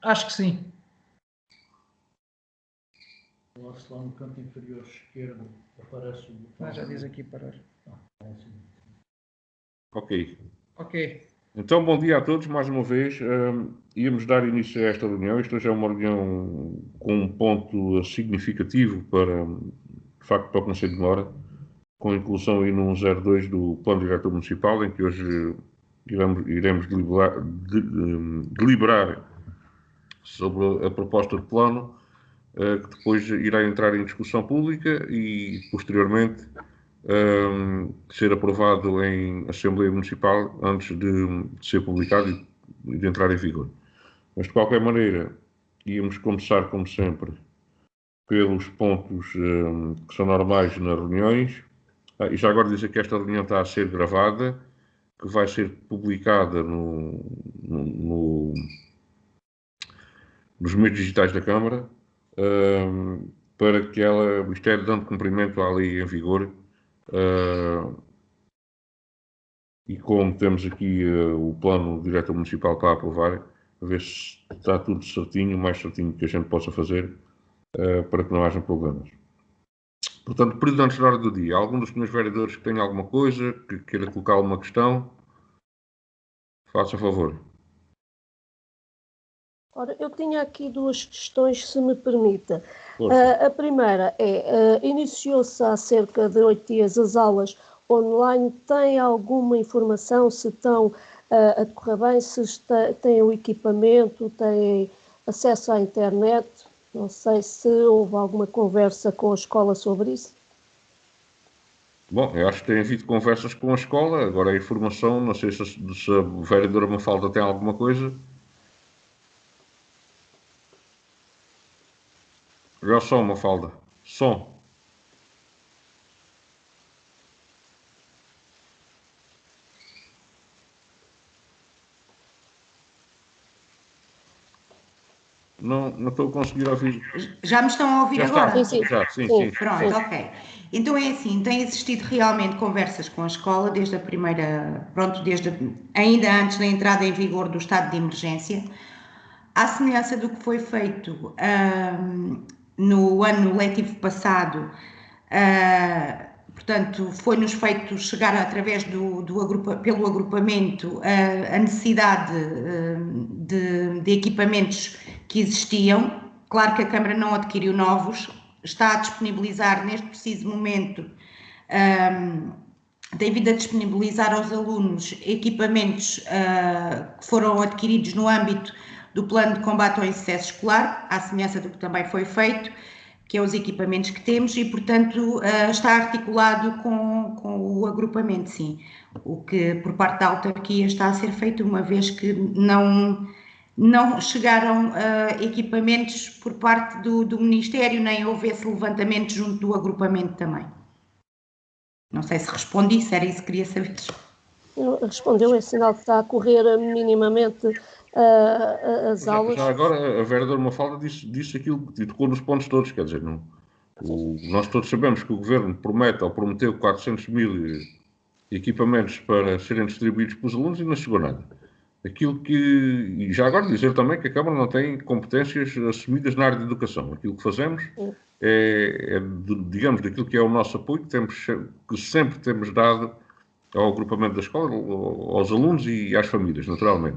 Acho que sim. Lá no canto inferior esquerdo aparece o botão. Já diz aqui parar. Ok. Ok. Então, bom dia a todos, mais uma vez. Íamos dar início a esta reunião. Esta já é uma reunião com um ponto significativo de facto, para o Conselho de Mora, com inclusão aí no 02 do Plano Diretor Municipal, em que hoje iremos deliberar sobre a proposta de plano, que depois irá entrar em discussão pública e, posteriormente, ser aprovado em Assembleia Municipal antes de ser publicado e de entrar em vigor. Mas, de qualquer maneira, íamos começar, como sempre, pelos pontos que são normais nas reuniões. E já agora dizer que esta reunião está a ser gravada, que vai ser publicada nos meios digitais da Câmara, para que isto é dando cumprimento à lei em vigor, e como temos aqui o plano diretor municipal para aprovar, a ver se está tudo certinho, o mais certinho que a gente possa fazer, para que não haja problemas. Portanto, período antes da hora do dia. Algum dos senhores vereadores que tenha alguma coisa, que queira colocar alguma questão, faça favor. Ora, eu tinha aqui duas questões, se me permita. Força. A primeira é, iniciou-se há cerca de 8 dias as aulas online. Tem alguma informação se estão a decorrer bem, se têm o equipamento, têm acesso à internet? Não sei se houve alguma conversa com a escola sobre isso. Bom, eu acho que tem havido conversas com a escola, agora a informação, não sei se a vereadora Mafalda tem alguma coisa. Já som, Mafalda. Som. Não estou a conseguir ouvir. Já me estão a ouvir agora? Sim. Pronto, ok. Então é assim, tem existido realmente conversas com a escola desde a primeira, ainda antes da entrada em vigor do estado de emergência, à semelhança do que foi feito no ano letivo passado. Portanto, foi-nos feito chegar através pelo agrupamento a necessidade de equipamentos que existiam. Claro que a Câmara não adquiriu novos, está a disponibilizar neste preciso momento, tem vindo a disponibilizar aos alunos equipamentos que foram adquiridos no âmbito do Plano de Combate ao Insucesso Escolar, à semelhança do que também foi feito, que é os equipamentos que temos, e, portanto, está articulado com o agrupamento, sim. O que, por parte da autarquia, está a ser feito, uma vez que não chegaram equipamentos por parte do Ministério, nem houve esse levantamento junto do agrupamento também. Não sei se respondi, se era isso que queria saber. Respondeu, é sinal que está a correr minimamente as aulas. Já agora, a vereadora Mafalda disse aquilo que tocou nos pontos todos, quer dizer, nós todos sabemos que o Governo promete ou prometeu 400 mil equipamentos para serem distribuídos para os alunos e não chegou nada. E já agora dizer também que a Câmara não tem competências assumidas na área de educação. Aquilo que fazemos digamos, daquilo que é o nosso apoio, que sempre temos dado ao agrupamento da escola, aos alunos e às famílias, naturalmente.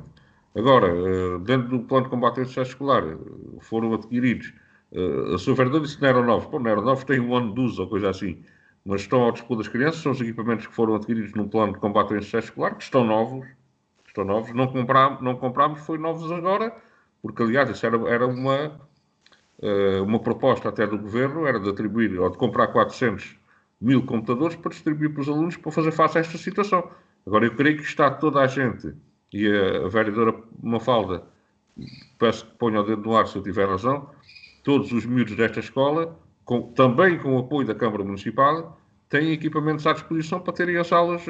Agora, dentro do plano de combate ao insucesso escolar, foram adquiridos, a sua vereadora disse que não eram novos. Não eram novos, têm um ano de uso ou coisa assim, mas estão ao dispor das crianças, são os equipamentos que foram adquiridos no plano de combate ao insucesso escolar, que estão novos, não comprámos, foi novos agora, porque, aliás, isso era uma proposta até do Governo, era de atribuir, ou de comprar 400 mil computadores para distribuir para os alunos para fazer face a esta situação. Agora, eu creio que está toda a gente, e a vereadora Mafalda, peço que ponha o dedo no ar se eu tiver razão, todos os miúdos desta escola, também com o apoio da Câmara Municipal, têm equipamentos à disposição para terem as aulas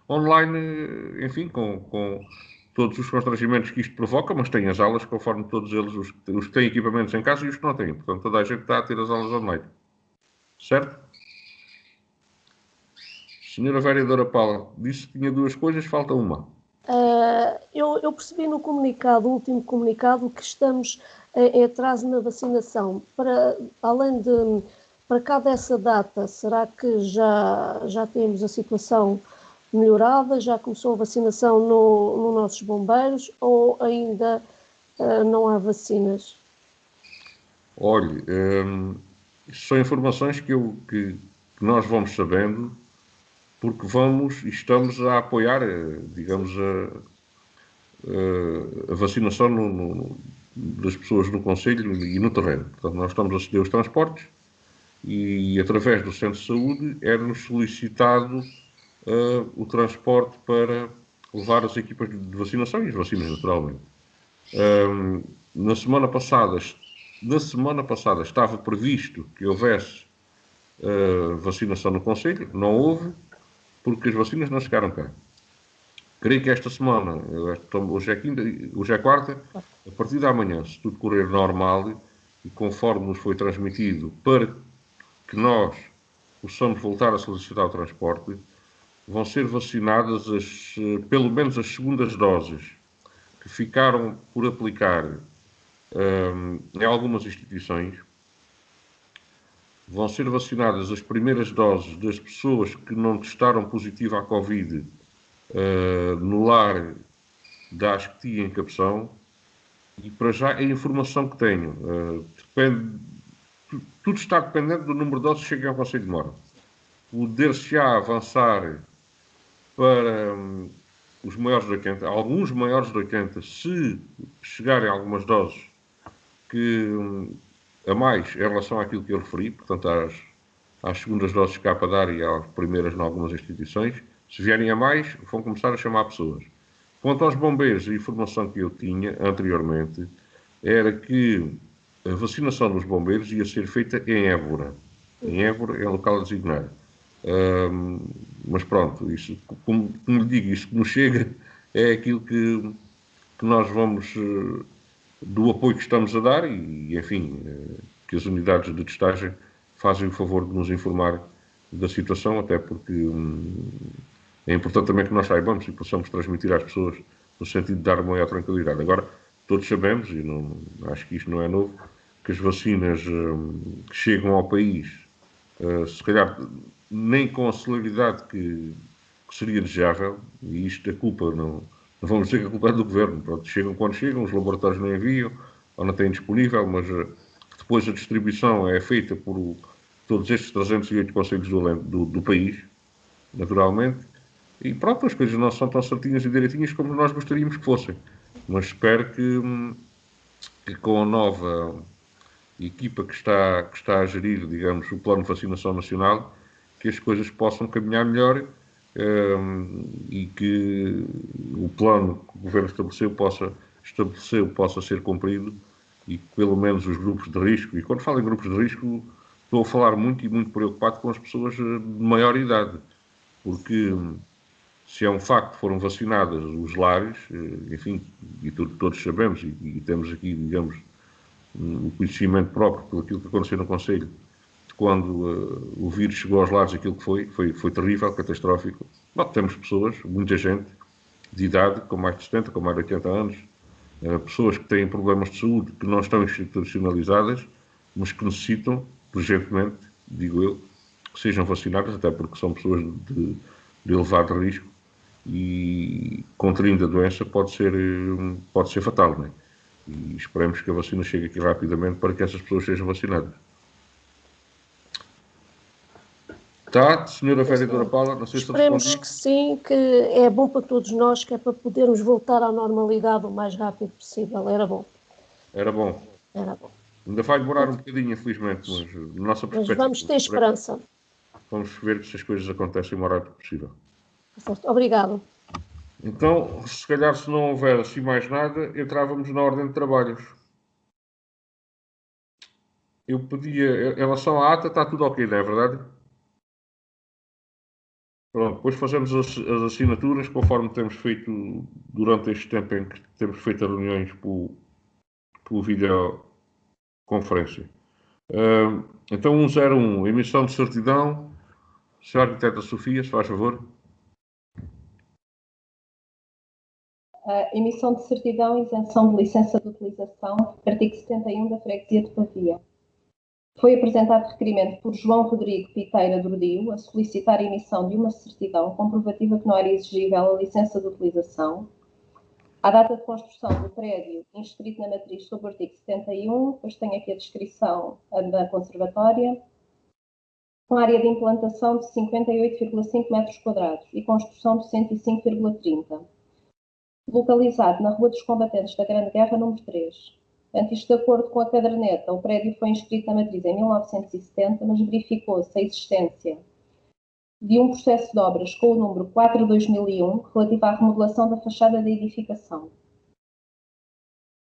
online, enfim, com todos os constrangimentos que isto provoca, mas têm as aulas conforme todos eles, os que têm equipamentos em casa e os que não têm. Portanto, toda a gente está a ter as aulas online. Certo? Senhora vereadora Paula, disse que tinha duas coisas, falta uma. Eu percebi no comunicado, o último comunicado, que estamos em atraso na vacinação. Para cá dessa data, será que já temos a situação melhorada? Já começou a vacinação nos nossos bombeiros ou ainda não há vacinas? Olhe, são informações que nós vamos sabendo porque estamos a apoiar, digamos, a vacinação das pessoas no Conselho e no terreno. Portanto, nós estamos a ceder os transportes e, através do Centro de Saúde, é-nos solicitado o transporte para levar as equipas de vacinação e as vacinas, naturalmente. Na semana passada estava previsto que houvesse vacinação no Conselho, não houve, porque as vacinas não chegaram cá. Creio que esta semana, hoje é quarta, a partir de amanhã, se tudo correr normal e conforme nos foi transmitido, para que nós possamos voltar a solicitar o transporte, vão ser vacinadas pelo menos as segundas doses que ficaram por aplicar em algumas instituições. Vão ser vacinadas as primeiras doses das pessoas que não testaram positivo à Covid no lar da Asquetia em Capção, e para já é a informação que tenho. Tudo está dependente do número de doses que cheguem ao Conselho de Mora. Poder-se-á avançar para os maiores de 80, alguns maiores de 80, se chegarem algumas doses a mais em relação àquilo que eu referi, portanto às segundas doses cá para dar e às primeiras em algumas instituições. Se vierem a mais, vão começar a chamar pessoas. Quanto aos bombeiros, a informação que eu tinha anteriormente era que a vacinação dos bombeiros ia ser feita em Évora. Em Évora é local designado. Mas pronto, isso, como lhe digo, isso que nos chega é aquilo que nós vamos, do apoio que estamos a dar e enfim, que as unidades de testagem fazem o favor de nos informar da situação, até porque é importante também que nós saibamos e possamos transmitir às pessoas no sentido de dar uma maior tranquilidade. Agora, todos sabemos, e acho que isto não é novo, que as vacinas que chegam ao país, se calhar nem com a celeridade que seria desejável, e isto a culpa não vamos dizer que a culpa é do governo, pronto, chegam quando chegam, os laboratórios não enviam, ou não têm disponível, mas depois a distribuição é feita por todos estes 308 concelhos do país, naturalmente, e pronto, as coisas não são tão certinhas e direitinhas como nós gostaríamos que fossem, mas espero que com a nova equipa que está a gerir, digamos, o plano de vacinação nacional, que as coisas possam caminhar melhor e que o plano que o Governo estabeleceu possa ser cumprido e que pelo menos os grupos de risco, e quando falo em grupos de risco, estou a falar muito preocupado com as pessoas de maior idade, porque se é um facto, foram vacinadas os lares, enfim, e todos sabemos, e temos aqui, digamos, o conhecimento próprio por aquilo que aconteceu no Conselho, quando o vírus chegou aos lares, aquilo que foi terrível, catastrófico. Bom, temos pessoas, muita gente de idade, com mais de 70, com mais de 80 anos, pessoas que têm problemas de saúde, que não estão institucionalizadas, mas que necessitam, urgentemente, digo eu, que sejam vacinadas, até porque são pessoas de elevado risco e contraindo a doença pode ser fatal, não é? E esperemos que a vacina chegue aqui rapidamente para que essas pessoas sejam vacinadas. Tá, senhora vereadora Paula, não sei se esperemos que sim, que é bom para todos nós, que é para podermos voltar à normalidade o mais rápido possível. Era bom. Era bom. Era bom. Ainda vai demorar um bocadinho, infelizmente, mas na nossa perspectiva... Mas vamos ter esperança. Vamos ver que as coisas acontecem o mais rápido possível. Certo. Obrigado. Então, se calhar, se não houver assim mais nada, entrávamos na ordem de trabalhos. Eu pedia, em relação à ata, está tudo ok, não é verdade? Pronto, depois fazemos as assinaturas, conforme temos feito durante este tempo em que temos feito as reuniões por videoconferência. Então, 101, emissão de certidão. Senhora Arquiteta Sofia, se faz favor. Emissão de certidão e isenção de licença de utilização, artigo 71 da Freguesia de Pavia. Foi apresentado requerimento por João Rodrigo Piteira Dordio a solicitar a emissão de uma certidão comprovativa que não era exigível a licença de utilização. A data de construção do prédio inscrito na matriz sob o artigo 71, depois tem aqui a descrição da conservatória, com área de implantação de 58,5 metros quadrados e construção de 105,30. Localizado na Rua dos Combatentes da Grande Guerra, número 3. Portanto, isto de acordo com a caderneta, o prédio foi inscrito na matriz em 1970, mas verificou-se a existência de um processo de obras com o número 4/2001, relativo à remodelação da fachada da edificação.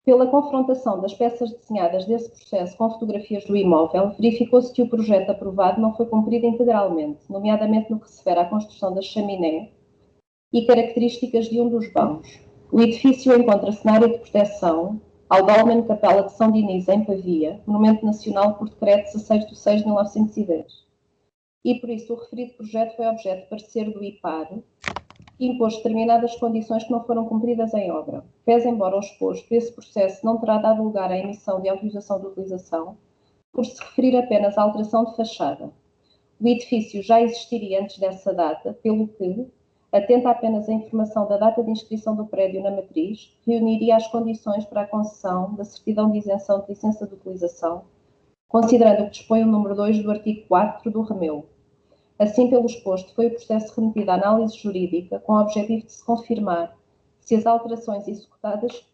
Pela confrontação das peças desenhadas desse processo com fotografias do imóvel, verificou-se que o projeto aprovado não foi cumprido integralmente, nomeadamente no que se refere à construção da chaminé e características de um dos vãos. O edifício encontra-se na área de proteção ao Dolmen Capela de São Diniz, em Pavia, Monumento Nacional por decreto 16/6/1910. E por isso o referido projeto foi objeto de parecer do IPAR, que impôs determinadas condições que não foram cumpridas em obra. Pese embora o exposto, esse processo não terá dado lugar à emissão de autorização de utilização, por se referir apenas à alteração de fachada. O edifício já existiria antes dessa data, pelo que, atenta apenas à informação da data de inscrição do prédio na matriz, reuniria as condições para a concessão da certidão de isenção de licença de utilização, considerando o que dispõe o número 2 do artigo 4 do REMEU. Assim, pelo exposto, foi o processo remetido à análise jurídica com o objetivo de se confirmar se as alterações executadas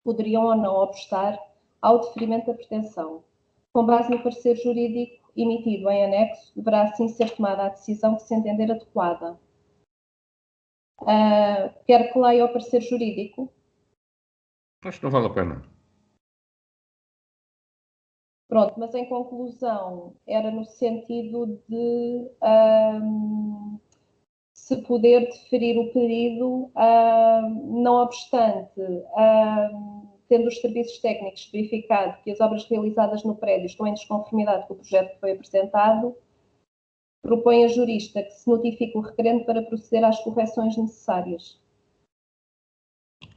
poderiam ou não obstar ao deferimento da pretensão. Com base no parecer jurídico emitido em anexo, deverá assim ser tomada a decisão que se entender adequada. Quer que leia o parecer jurídico? Acho que não vale a pena. Pronto, mas em conclusão, era no sentido de se poder deferir o pedido, não obstante, tendo os serviços técnicos verificado que as obras realizadas no prédio estão em desconformidade com o projeto que foi apresentado, propõe a jurista que se notifique o requerente para proceder às correções necessárias.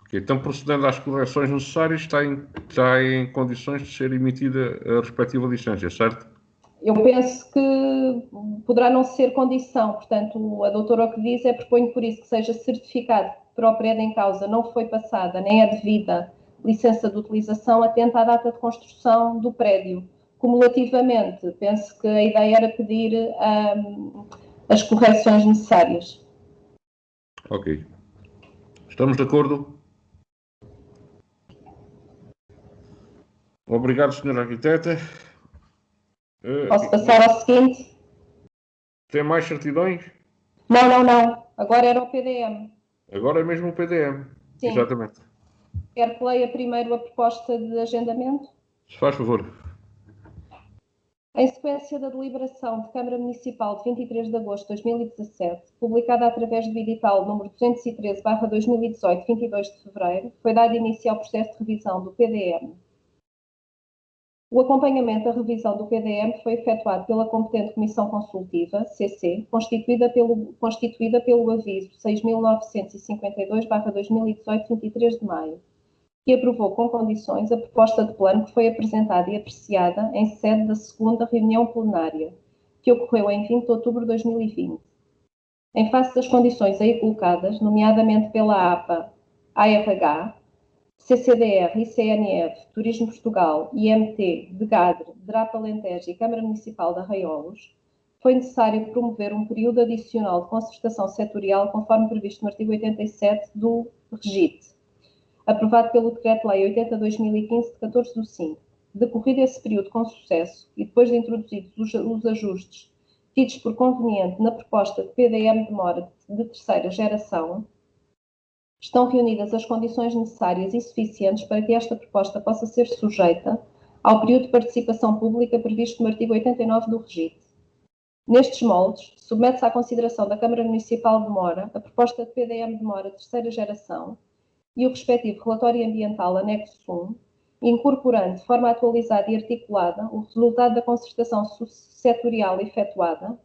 Okay, então, procedendo às correções necessárias, está em condições de ser emitida a respectiva licença, certo? Eu penso que poderá não ser condição, portanto, a doutora o que diz é proponho por isso que seja certificado que para o prédio em causa não foi passada nem é devida licença de utilização atenta à data de construção do prédio. Cumulativamente, penso que a ideia era pedir as correções necessárias. Ok. Estamos de acordo? Obrigado, Sra. Arquiteta. Posso passar ao seguinte? Tem mais certidões? Não. Agora era o PDM. Agora é mesmo o PDM. Sim. Exatamente. Quer que leia primeiro a proposta de agendamento? Se faz favor. Em sequência da deliberação de Câmara Municipal de 23 de agosto de 2017, publicada através do edital número 213/2018, 22 de fevereiro, foi dado início ao processo de revisão do PDM. O acompanhamento da revisão do PDM foi efetuado pela competente Comissão Consultiva, CC, constituída pelo aviso 6.952/2018, 23 de maio, que aprovou com condições a proposta de plano que foi apresentada e apreciada em sede da segunda reunião plenária, que ocorreu em 20 de outubro de 2020. Em face das condições aí colocadas, nomeadamente pela APA, ARH, CCDR, ICNF, Turismo Portugal, IMT, DGADRE, DRAP Alentejo e Câmara Municipal de Arraiolos, foi necessário promover um período adicional de concertação setorial conforme previsto no artigo 87 do REGIT, aprovado pelo Decreto-Lei 80/2015, de 14 de 5. Decorrido esse período com sucesso e depois de introduzidos os ajustes tidos por conveniente na proposta de PDM de mora de terceira geração, estão reunidas as condições necessárias e suficientes para que esta proposta possa ser sujeita ao período de participação pública previsto no artigo 89 do REGIT. Nestes moldes, submete-se à consideração da Câmara Municipal de Mora a proposta de PDM de mora de terceira geração e o respectivo relatório ambiental anexo 1, incorporando de forma atualizada e articulada o resultado da concertação setorial efetuada,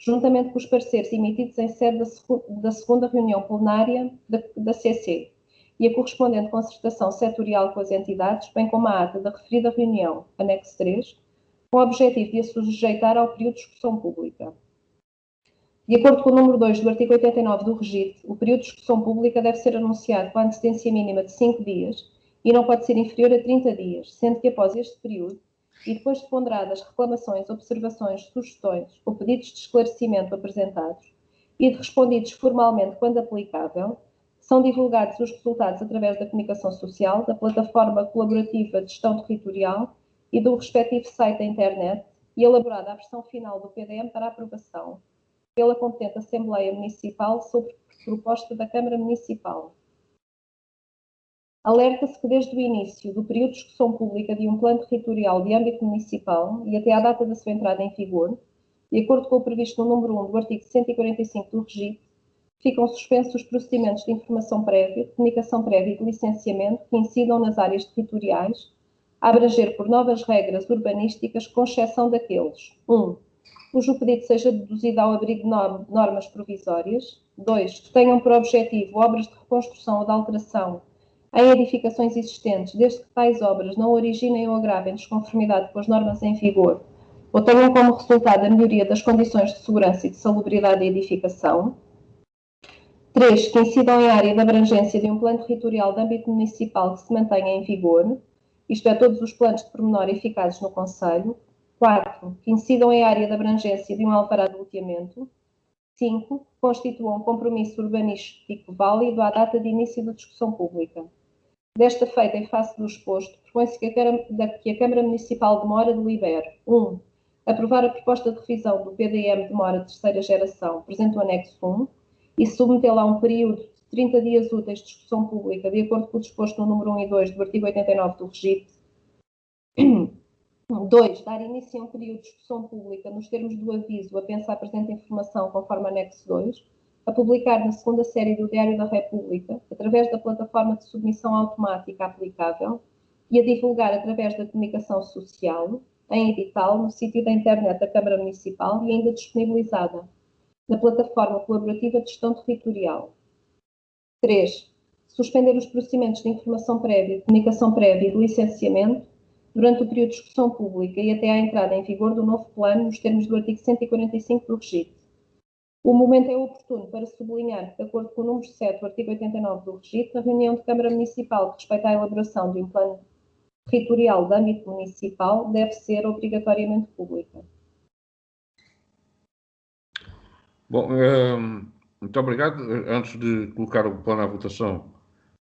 juntamente com os pareceres emitidos em sede da segunda reunião plenária da CC, e a correspondente concertação setorial com as entidades, bem como a ata da referida reunião, anexo 3, com o objetivo de a sujeitar ao período de discussão pública. De acordo com o número 2 do artigo 89 do REGIT, o período de discussão pública deve ser anunciado com a antecedência mínima de 5 dias e não pode ser inferior a 30 dias, sendo que após este período, e depois de ponderadas reclamações, observações, sugestões ou pedidos de esclarecimento apresentados e de respondidos formalmente quando aplicável, são divulgados os resultados através da comunicação social, da plataforma colaborativa de gestão territorial e do respectivo site da internet e elaborada a versão final do PDM para aprovação pela competente Assembleia Municipal sobre proposta da Câmara Municipal. Alerta-se que desde o início do período de discussão pública de um plano territorial de âmbito municipal e até à data da sua entrada em vigor, de acordo com o previsto no número 1 do artigo 145 do REGIT, ficam suspensos os procedimentos de informação prévia, de comunicação prévia e de licenciamento que incidam nas áreas territoriais, a abranger por novas regras urbanísticas, com exceção daqueles: 1. Cujo pedido seja deduzido ao abrigo de normas provisórias. 2. Que tenham por objetivo obras de reconstrução ou de alteração em edificações existentes, desde que tais obras não originem ou agravem desconformidade com as normas em vigor, ou tenham como resultado a melhoria das condições de segurança e de salubridade da edificação. 3. Que incidam em área de abrangência de um plano territorial de âmbito municipal que se mantenha em vigor, isto é, todos os planos de pormenor eficazes no Conselho. 4. Que incidam em área de abrangência de um alvará de loteamento. 5. Constituam um compromisso urbanístico válido à data de início da discussão pública. Desta feita, em face do exposto, propõe-se que a Câmara Municipal de Mora delibere: 1. Aprovar a proposta de revisão do PDM de Mora de terceira geração, presente no anexo 1, e submetê-la a um período de 30 dias úteis de discussão pública, de acordo com o disposto no número 1 e 2 do artigo 89 do REGIT. 2. Dar início a um período de discussão pública nos termos do aviso apenso à presente informação, conforme anexo 2, a publicar na segunda série do Diário da República, através da plataforma de submissão automática aplicável, e a divulgar através da comunicação social, em edital, no sítio da internet da Câmara Municipal e ainda disponibilizada na plataforma colaborativa de gestão territorial. 3. Suspender os procedimentos de informação prévia, de comunicação prévia e de licenciamento durante o período de discussão pública e até à entrada em vigor do novo plano, nos termos do artigo 145 do REGIT. O momento é oportuno para sublinhar que, de acordo com o número 7 do artigo 89 do REGIT, a reunião de Câmara Municipal que respeita à elaboração de um plano territorial de âmbito municipal deve ser obrigatoriamente pública. Bom, muito obrigado. Antes de colocar o plano à votação,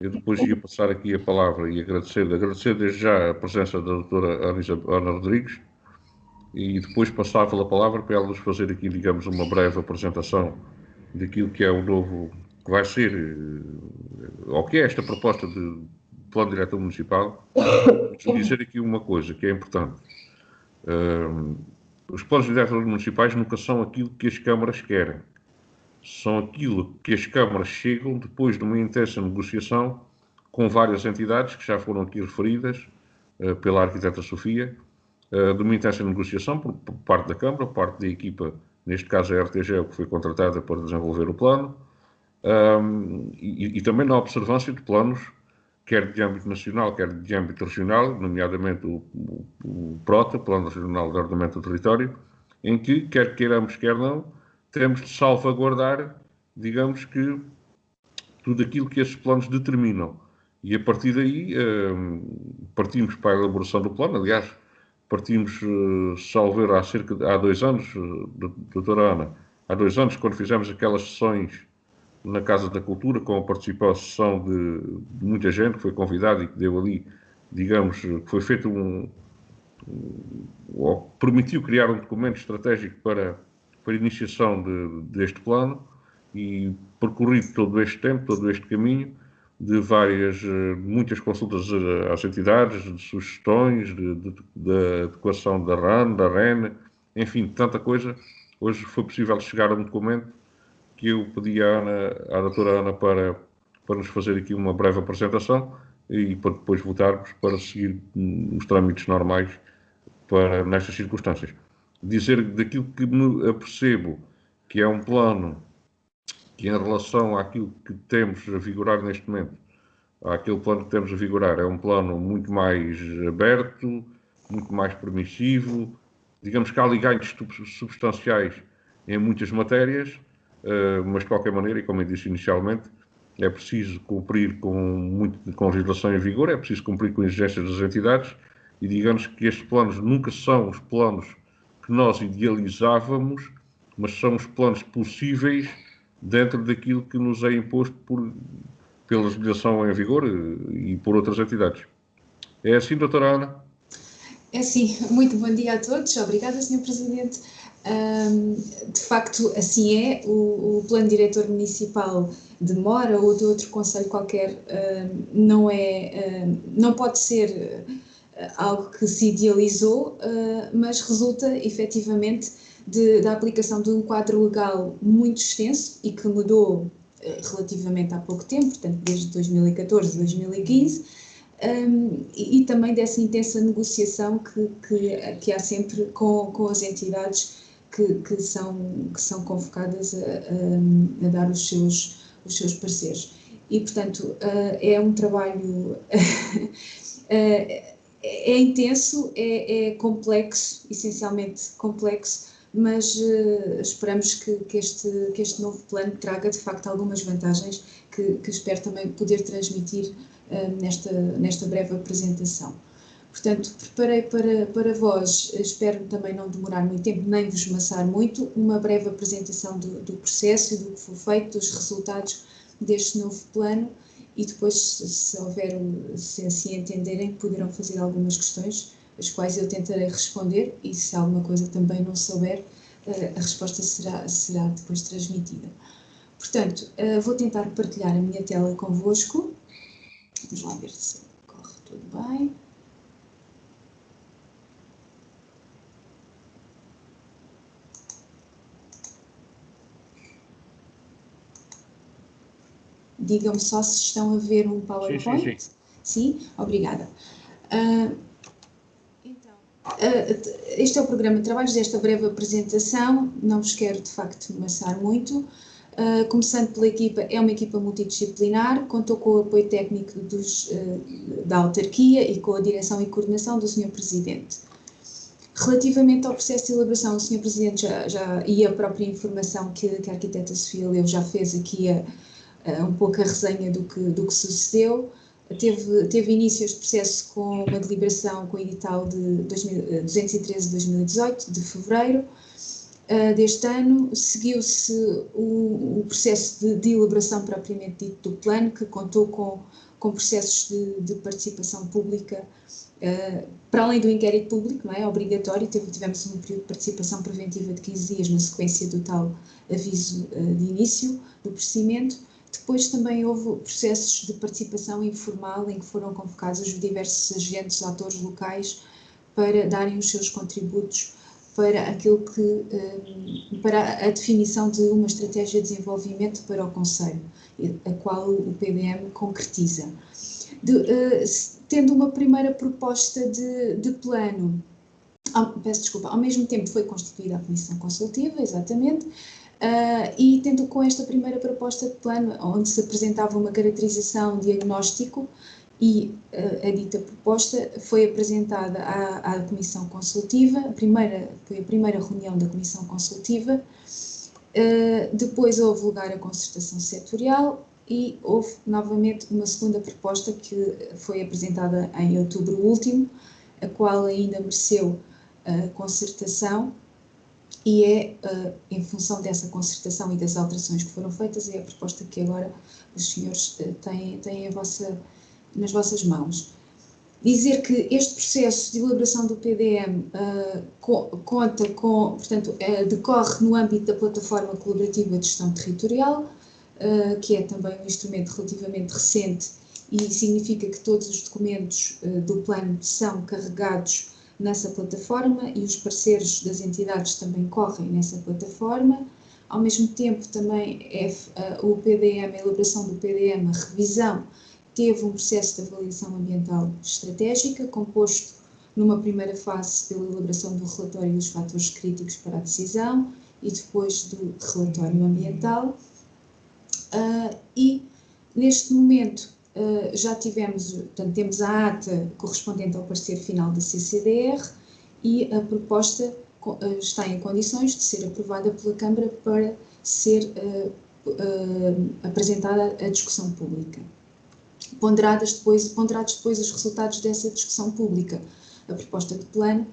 eu depois ia passar aqui a palavra e agradecer desde já a presença da doutora Ana Rodrigues e depois passava a palavra para ela nos fazer aqui, digamos, uma breve apresentação daquilo que é o novo, que vai ser, ou que é esta proposta de plano diretor municipal. Deixa eu dizer aqui uma coisa que é importante. Os planos diretores municipais nunca são aquilo que as câmaras querem. São aquilo que as câmaras chegam depois de uma intensa negociação com várias entidades que já foram aqui referidas pela arquiteta Sofia, de uma intensa negociação por parte da Câmara, por parte da equipa, neste caso a RTGE, que foi contratada para desenvolver o plano, e também na observância de planos, quer de âmbito nacional, quer de âmbito regional, nomeadamente o PROTA, Plano Regional de Ordenamento do Território, em que, quer queiramos, quer não, temos de salvaguardar, digamos que, tudo aquilo que esses planos determinam. E a partir daí, partimos para a elaboração do plano. Aliás, partimos, salvo erro, há 2 anos, doutora Ana, há 2 anos, quando fizemos aquelas sessões na Casa da Cultura, com a participação de muita gente que foi convidada e que deu ali, digamos, que foi feito ou permitiu criar um documento estratégico para a iniciação deste plano, e percorrido todo este tempo, todo este caminho, de muitas consultas às entidades, de sugestões, de adequação da RAN, da REN, enfim, tanta coisa. Hoje foi possível chegar a um documento que eu pedi à doutora Ana para nos fazer aqui uma breve apresentação e para depois votarmos para seguir os trâmites normais nestas circunstâncias. Dizer daquilo que me apercebo que é um plano que, em relação àquilo que temos a vigorar neste momento, àquele plano que temos a vigorar. É um plano muito mais aberto, muito mais permissivo. Digamos que há ali ganhos substanciais em muitas matérias, mas de qualquer maneira, e como eu disse inicialmente, é preciso cumprir com a legislação em vigor, é preciso cumprir com as exigências das entidades, e digamos que estes planos nunca são os planos que nós idealizávamos, mas são os planos possíveis dentro daquilo que nos é imposto pela legislação em vigor e por outras entidades. É assim, doutora Ana? É sim, muito bom dia a todos. Obrigada, Sr. Presidente. De facto, assim é. O Plano Diretor Municipal de Mora ou de outro concelho qualquer não pode ser algo que se idealizou, mas resulta efetivamente da aplicação de um quadro legal muito extenso e que mudou relativamente há pouco tempo, portanto desde 2014, 2015, e também dessa intensa negociação que há sempre com as entidades que são convocadas a dar os seus pareceres. E, portanto, é um trabalho é intenso, é complexo, essencialmente complexo, mas esperamos que este novo plano traga, de facto, algumas vantagens que espero também poder transmitir nesta breve apresentação. Portanto, preparei para vós, espero também não demorar muito tempo, nem vos maçar muito, uma breve apresentação do processo e do que foi feito, dos resultados deste novo plano, e depois, se assim entenderem, poderão fazer algumas questões, as quais eu tentarei responder, e se alguma coisa também não souber, a resposta será depois transmitida. Portanto, vou tentar partilhar a minha tela convosco. Vamos lá ver se corre tudo bem. Digam-me só se estão a ver um PowerPoint. Sim, obrigada. Então, este é o programa de trabalhos desta breve apresentação. Não vos quero, de facto, maçar muito. Começando pela equipa, é uma equipa multidisciplinar, contou com o apoio técnico da autarquia e com a direção e coordenação do Sr. Presidente. Relativamente ao processo de elaboração, o Sr. Presidente e a própria informação que a arquiteta Sofia Leu já fez aqui um pouco a resenha do que sucedeu. Teve início este processo com uma deliberação com o edital de 213/2018, de fevereiro deste ano. Seguiu-se o processo de elaboração propriamente dito do plano, que contou com processos de participação pública, para além do inquérito público, não é obrigatório. Tivemos um período de participação preventiva de 15 dias na sequência do tal aviso de início do procedimento. Depois também houve processos de participação informal em que foram convocados os diversos agentes, atores locais, para darem os seus contributos para para a definição de uma estratégia de desenvolvimento para o concelho, a qual o PDM concretiza. Tendo uma primeira proposta de plano, peço desculpa, ao mesmo tempo foi constituída a comissão consultiva, exatamente, e tendo com esta primeira proposta de plano, onde se apresentava uma caracterização, diagnóstico, e a dita proposta foi apresentada à Comissão Consultiva, foi a primeira reunião da Comissão Consultiva, depois houve lugar a concertação setorial e houve novamente uma segunda proposta que foi apresentada em outubro último, a qual ainda mereceu concertação, e em função dessa concertação e das alterações que foram feitas, é a proposta que agora os senhores têm nas vossas mãos. Dizer que este processo de elaboração do PDM decorre no âmbito da plataforma colaborativa de gestão territorial, que é também um instrumento relativamente recente e significa que todos os documentos do plano são carregados nessa plataforma e os parceiros das entidades também correm nessa plataforma. Ao mesmo tempo, também o PDM, a elaboração do PDM, a revisão, teve um processo de avaliação ambiental estratégica, composto numa primeira fase pela elaboração do relatório dos fatores críticos para a decisão e depois do relatório ambiental. E, neste momento, já tivemos, portanto, temos a ata correspondente ao parecer final da CCDR e a proposta está em condições de ser aprovada pela Câmara para ser apresentada à discussão pública. Ponderados depois os resultados dessa discussão pública, a proposta de plano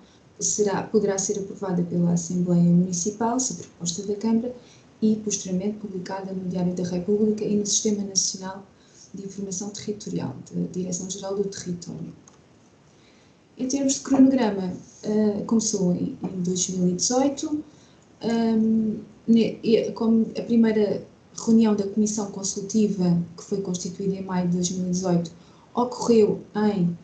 poderá ser aprovada pela Assembleia Municipal, se a proposta da Câmara, e posteriormente publicada no Diário da República e no Sistema Nacional de Informação Territorial, da Direção-Geral do Território. Em termos de cronograma, começou em 2018, como a primeira reunião da Comissão Consultiva, que foi constituída em maio de 2018, ocorreu em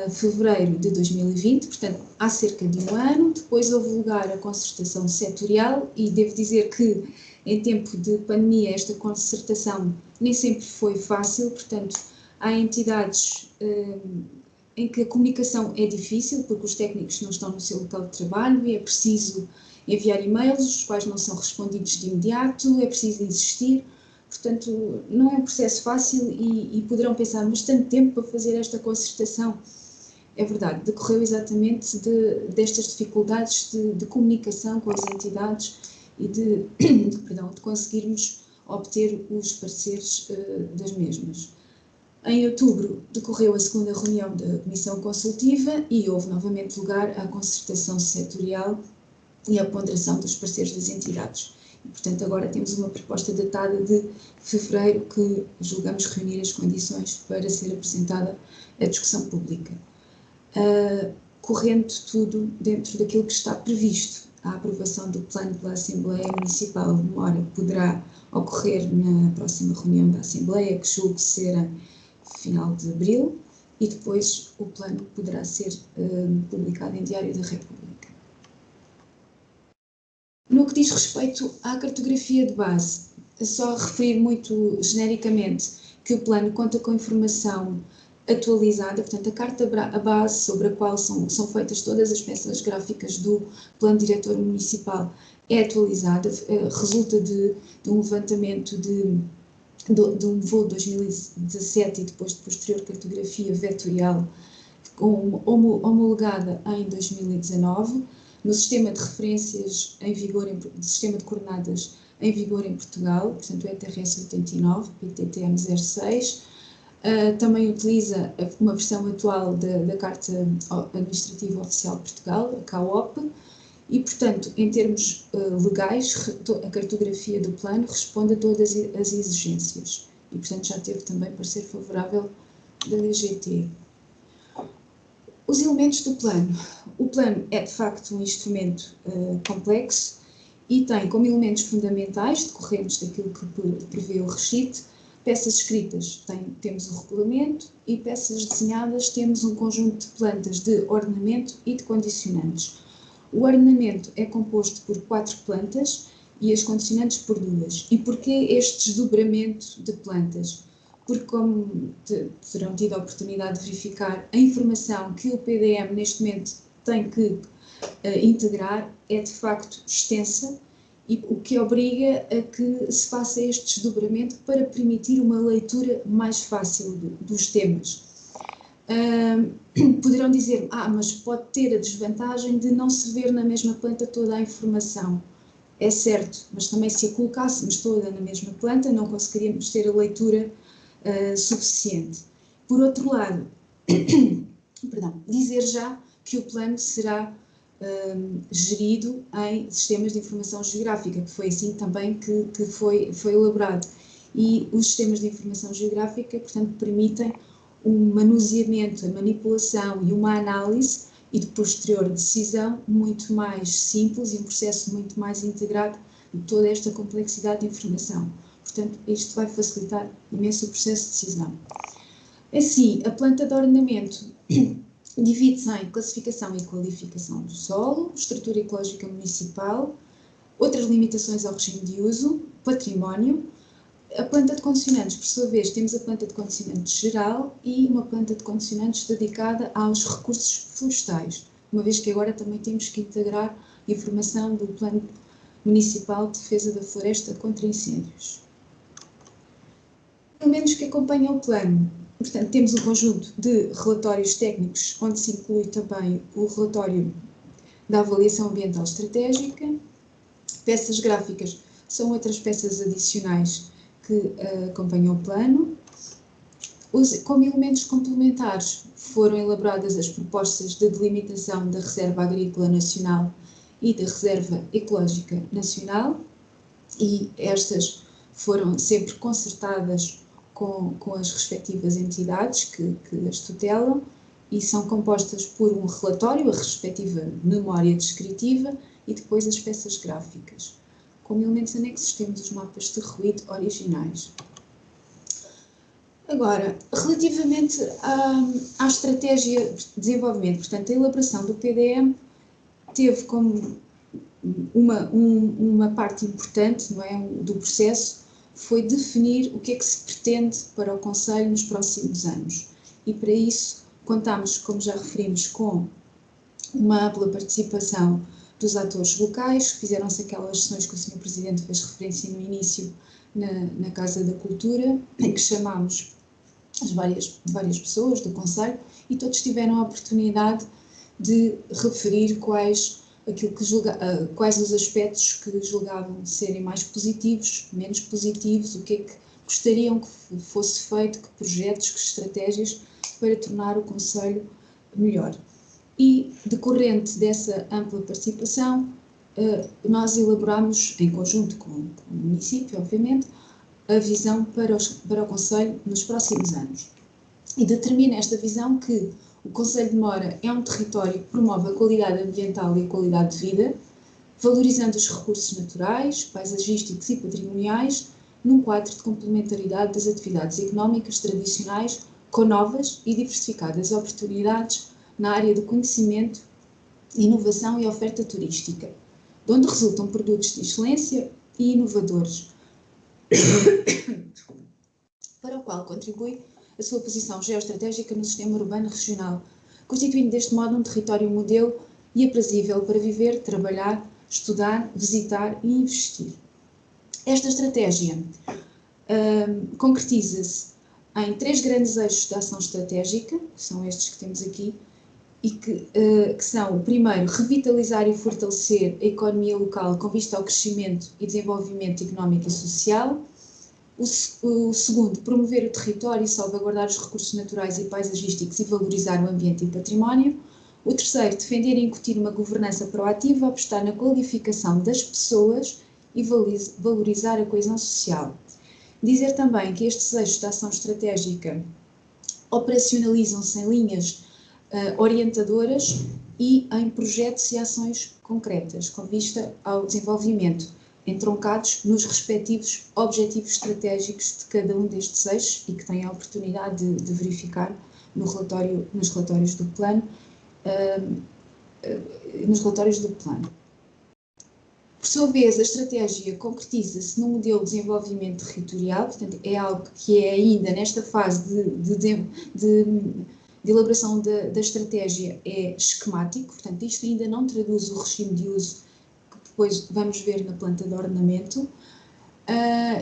fevereiro de 2020, portanto, há cerca de um ano. Depois houve lugar a concertação setorial e devo dizer que, em tempo de pandemia, esta concertação nem sempre foi fácil, portanto, há entidades em que a comunicação é difícil, porque os técnicos não estão no seu local de trabalho e é preciso enviar e-mails, os quais não são respondidos de imediato, é preciso insistir, portanto, não é um processo fácil e poderão pensar, mas tanto tempo para fazer esta concertação. É verdade, decorreu exatamente destas dificuldades de comunicação com as entidades e de conseguirmos obter os pareceres das mesmas. Em outubro decorreu a segunda reunião da Comissão Consultiva e houve novamente lugar à concertação setorial e à ponderação dos pareceres das entidades. E, portanto, agora temos uma proposta datada de fevereiro que julgamos reunir as condições para ser apresentada à discussão pública. Correndo tudo dentro daquilo que está previsto. A aprovação do plano pela Assembleia Municipal demora, poderá ocorrer na próxima reunião da Assembleia, que julgo será final de abril, e depois o plano poderá ser publicado em Diário da República. No que diz respeito à cartografia de base, é só referir muito genericamente que o plano conta com informação atualizada, portanto a carta base sobre a qual são feitas todas as peças gráficas do Plano Diretor Municipal é atualizada, resulta de um levantamento de um voo de 2017 e depois de posterior cartografia vetorial homologada em 2019, no sistema de referências em vigor, sistema de coordenadas em vigor em Portugal, portanto o ETRS 89, PTTM 06, também utiliza uma versão atual da Carta Administrativa Oficial de Portugal, a CAOP, e, portanto, em termos legais, a cartografia do plano responde a todas as exigências e, portanto, já teve também parecer favorável da DGT. Os elementos do plano. O plano é, de facto, um instrumento complexo e tem como elementos fundamentais, decorrentes daquilo que prevê o REGIT, peças escritas, temos o regulamento, e peças desenhadas, temos um conjunto de plantas de ordenamento e de condicionantes. O ordenamento é composto por 4 plantas e as condicionantes por 2. E porquê este desdobramento de plantas? Porque, como terão tido a oportunidade de verificar, a informação que o PDM neste momento tem que integrar é de facto extensa, e o que obriga a que se faça este desdobramento para permitir uma leitura mais fácil dos temas. Poderão dizer, mas pode ter a desvantagem de não se ver na mesma planta toda a informação. É certo, mas também se a colocássemos toda na mesma planta não conseguiríamos ter a leitura suficiente. Por outro lado, dizer já que o plano será gerido em sistemas de informação geográfica, que foi assim também que foi elaborado. E os sistemas de informação geográfica, portanto, permitem um manuseamento, a manipulação e uma análise e de posterior decisão muito mais simples e um processo muito mais integrado de toda esta complexidade de informação. Portanto, isto vai facilitar imenso o processo de decisão. Assim, a planta de ordenamento divide-se em classificação e qualificação do solo, estrutura ecológica municipal, outras limitações ao regime de uso, património. A planta de condicionantes, por sua vez, temos a planta de condicionantes geral e uma planta de condicionantes dedicada aos recursos florestais, uma vez que agora também temos que integrar informação do Plano Municipal de Defesa da Floresta contra Incêndios. Elementos que acompanham o plano. portanto, temos um conjunto de relatórios técnicos, onde se inclui também o relatório da avaliação ambiental estratégica. Peças gráficas são outras peças adicionais que acompanham o plano. Como elementos complementares, foram elaboradas as propostas de delimitação da Reserva Agrícola Nacional e da Reserva Ecológica Nacional, e estas foram sempre concertadas com as respectivas entidades que as tutelam, e são compostas por um relatório, a respectiva memória descritiva, e depois as peças gráficas. Como elementos anexos temos os mapas de ruído originais. Agora, relativamente à estratégia de desenvolvimento, portanto, a elaboração do PDM teve como uma parte importante, não é, do processo, foi definir o que é que se pretende para o Conselho nos próximos anos. E para isso contámos, como já referimos, com uma ampla participação dos atores locais. Fizeram-se aquelas sessões que o Sr. Presidente fez referência no início na Casa da Cultura, em que chamámos as várias pessoas do Conselho, e todos tiveram a oportunidade de referir quais os aspectos que julgavam serem mais positivos, menos positivos, o que é que gostariam que fosse feito, que projetos, que estratégias para tornar o Conselho melhor. E, decorrente dessa ampla participação, nós elaboramos, em conjunto com o município, obviamente, a visão para o Conselho nos próximos anos. E determina esta visão que o Conselho de Mora é um território que promove a qualidade ambiental e a qualidade de vida, valorizando os recursos naturais, paisagísticos e patrimoniais, num quadro de complementaridade das atividades económicas tradicionais, com novas e diversificadas oportunidades na área do conhecimento, inovação e oferta turística, de onde resultam produtos de excelência e inovadores, para o qual contribui a sua posição geoestratégica no sistema urbano regional, constituindo deste modo um território modelo e aprazível para viver, trabalhar, estudar, visitar e investir. Esta estratégia concretiza-se em 3 grandes eixos de ação estratégica, que são estes que temos aqui, e que são, o primeiro, revitalizar e fortalecer a economia local com vista ao crescimento e desenvolvimento económico e social. O segundo, promover o território e salvaguardar os recursos naturais e paisagísticos e valorizar o ambiente e o património. O terceiro, defender e incutir uma governança proativa, apostar na qualificação das pessoas e valorizar a coesão social. Dizer também que estes eixos de ação estratégica operacionalizam-se em linhas orientadoras e em projetos e ações concretas, com vista ao desenvolvimento, entroncados nos respectivos objetivos estratégicos de cada um destes eixos, e que têm a oportunidade de verificar nos relatórios do plano. Por sua vez, a estratégia concretiza-se num modelo de desenvolvimento territorial, portanto, é algo que é ainda nesta fase de elaboração da estratégia, é esquemático, portanto, isto ainda não traduz o regime de uso que depois vamos ver na planta de ornamento,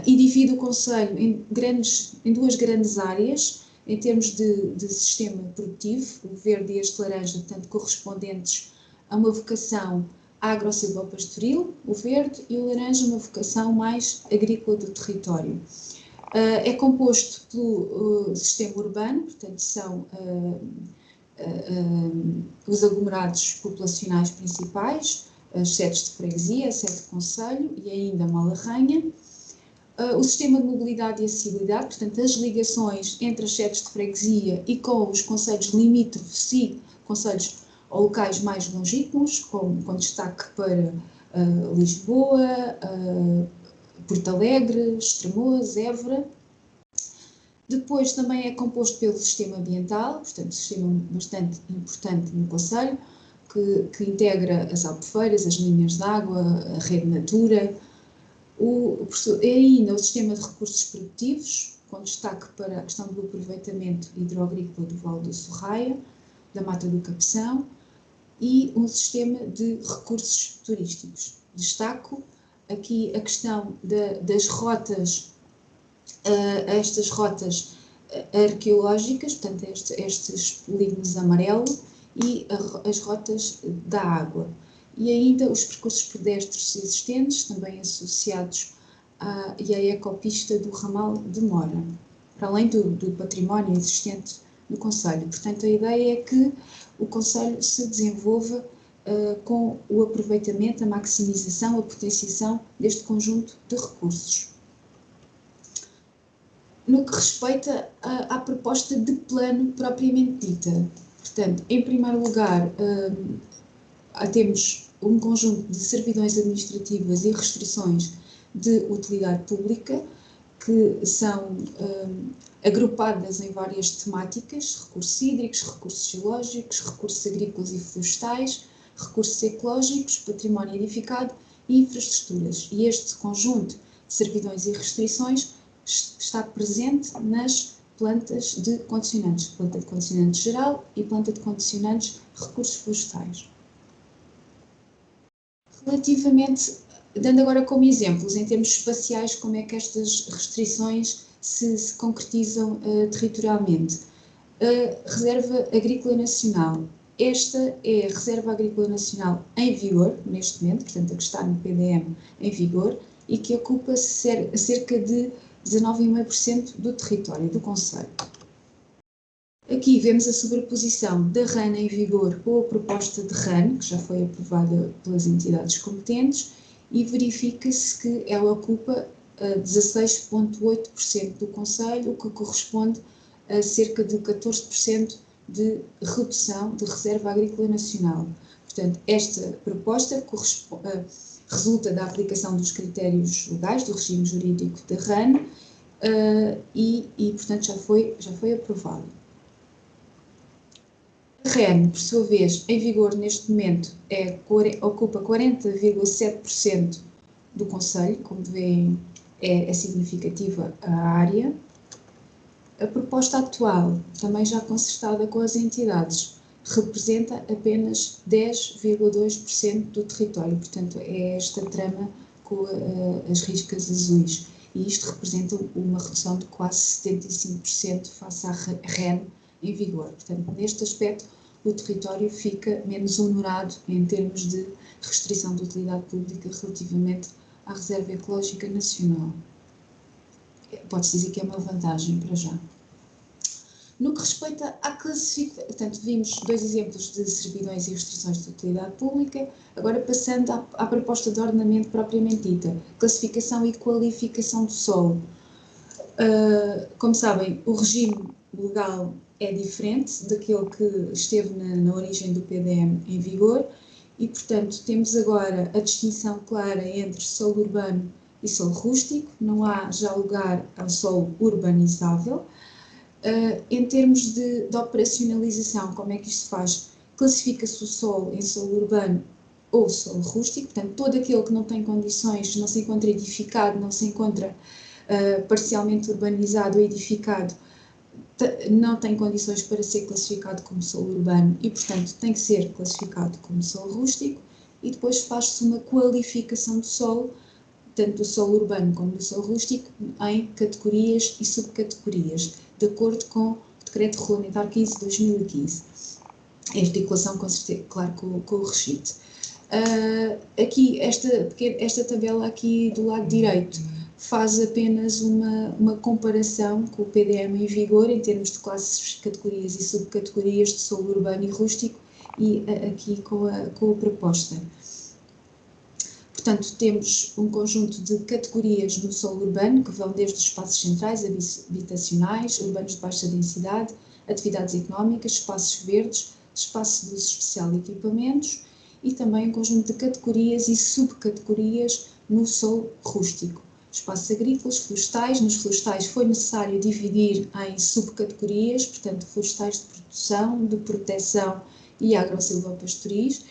e divide o Conselho em 2 grandes áreas, em termos de sistema produtivo, o verde e este laranja, portanto, correspondentes a uma vocação agro-silvopastoril, o verde, e o laranja uma vocação mais agrícola do território. É composto pelo sistema urbano, portanto, são os aglomerados populacionais principais, as sedes de freguesia, a sede de concelho e ainda Malarranha. O sistema de mobilidade e acessibilidade, portanto, as ligações entre as sedes de freguesia e com os concelhos limítrofes e concelhos ou locais mais longínquos, com destaque para Lisboa, Porto Alegre, Estremoz, Évora. Depois também é composto pelo sistema ambiental, portanto, sistema bastante importante no concelho, que integra as albufeiras, as linhas de água, a rede Natura. É ainda o sistema de recursos produtivos, com destaque para a questão do aproveitamento hidroagrícola do Vale do Sorraia, da Mata do Cabeção, e um sistema de recursos turísticos. Destaco aqui a questão das rotas, estas rotas arqueológicas, portanto estes polígonos amarelo, e as rotas da água. E ainda os percursos pedestres existentes, também associados à ecopista do ramal de Mora, para além do património existente no concelho. Portanto, a ideia é que o concelho se desenvolva com o aproveitamento, a maximização, a potenciação deste conjunto de recursos. No que respeita à proposta de plano propriamente dita, portanto, em primeiro lugar, temos um conjunto de servidões administrativas e restrições de utilidade pública que são agrupadas em várias temáticas: recursos hídricos, recursos geológicos, recursos agrícolas e florestais, recursos ecológicos, património edificado e infraestruturas. E este conjunto de servidões e restrições está presente nas plantas de condicionantes, planta de condicionantes geral e planta de condicionantes recursos florestais. Relativamente, dando agora como exemplos, em termos espaciais, como é que estas restrições se concretizam territorialmente. A Reserva Agrícola Nacional. Esta é a Reserva Agrícola Nacional em vigor, neste momento, portanto, a que está no PDM em vigor, e que ocupa cerca de 19,5% do território do concelho. Aqui vemos a sobreposição da RAN em vigor com a proposta de RAN, que já foi aprovada pelas entidades competentes, e verifica-se que ela ocupa 16,8% do concelho, o que corresponde a cerca de 14% de redução de Reserva Agrícola Nacional. Portanto, esta proposta resulta da aplicação dos critérios legais do regime jurídico da RAN e portanto, já foi aprovado. A REN, por sua vez, em vigor neste momento, ocupa 40,7% do concelho, como veem, é significativa a área. A proposta atual, também já concertada com as entidades, representa apenas 10,2% do território, portanto é esta trama com as riscas azuis, e isto representa uma redução de quase 75% face à REN em vigor. Portanto, neste aspecto, o território fica menos onerado em termos de restrição de utilidade pública relativamente à Reserva Ecológica Nacional. Pode-se dizer que é uma vantagem para já. No que respeita à classificação, portanto, vimos dois exemplos de servidões e restrições de utilidade pública, agora passando à proposta de ordenamento propriamente dita, classificação e qualificação do solo. Como sabem, o regime legal é diferente daquele que esteve na origem do PDM em vigor e, portanto, temos agora a distinção clara entre solo urbano e solo rústico, não há já lugar ao solo urbanizável. Em termos de operacionalização, como é que isto se faz? Classifica-se o solo em solo urbano ou solo rústico, portanto, todo aquele que não tem condições, não se encontra edificado, não se encontra parcialmente urbanizado ou edificado, não tem condições para ser classificado como solo urbano e, portanto, tem que ser classificado como solo rústico, e depois faz-se uma qualificação do solo, tanto do solo urbano como do solo rústico, em categorias e subcategorias, de acordo com o Decreto Regulamentar 15 de 2015, em articulação, com certeza, claro, com o REGIT. Aqui, esta tabela aqui do lado direito faz apenas uma comparação com o PDM em vigor em termos de classes, categorias e subcategorias de solo urbano e rústico, e aqui com a proposta. Portanto, temos um conjunto de categorias no solo urbano, que vão desde os espaços centrais, habitacionais, urbanos de baixa densidade, atividades económicas, espaços verdes, espaço de uso especial e equipamentos, e também um conjunto de categorias e subcategorias no solo rústico. Espaços agrícolas, florestais. Nos florestais foi necessário dividir em subcategorias, portanto, florestais de produção, de proteção e agrosilvopastoris,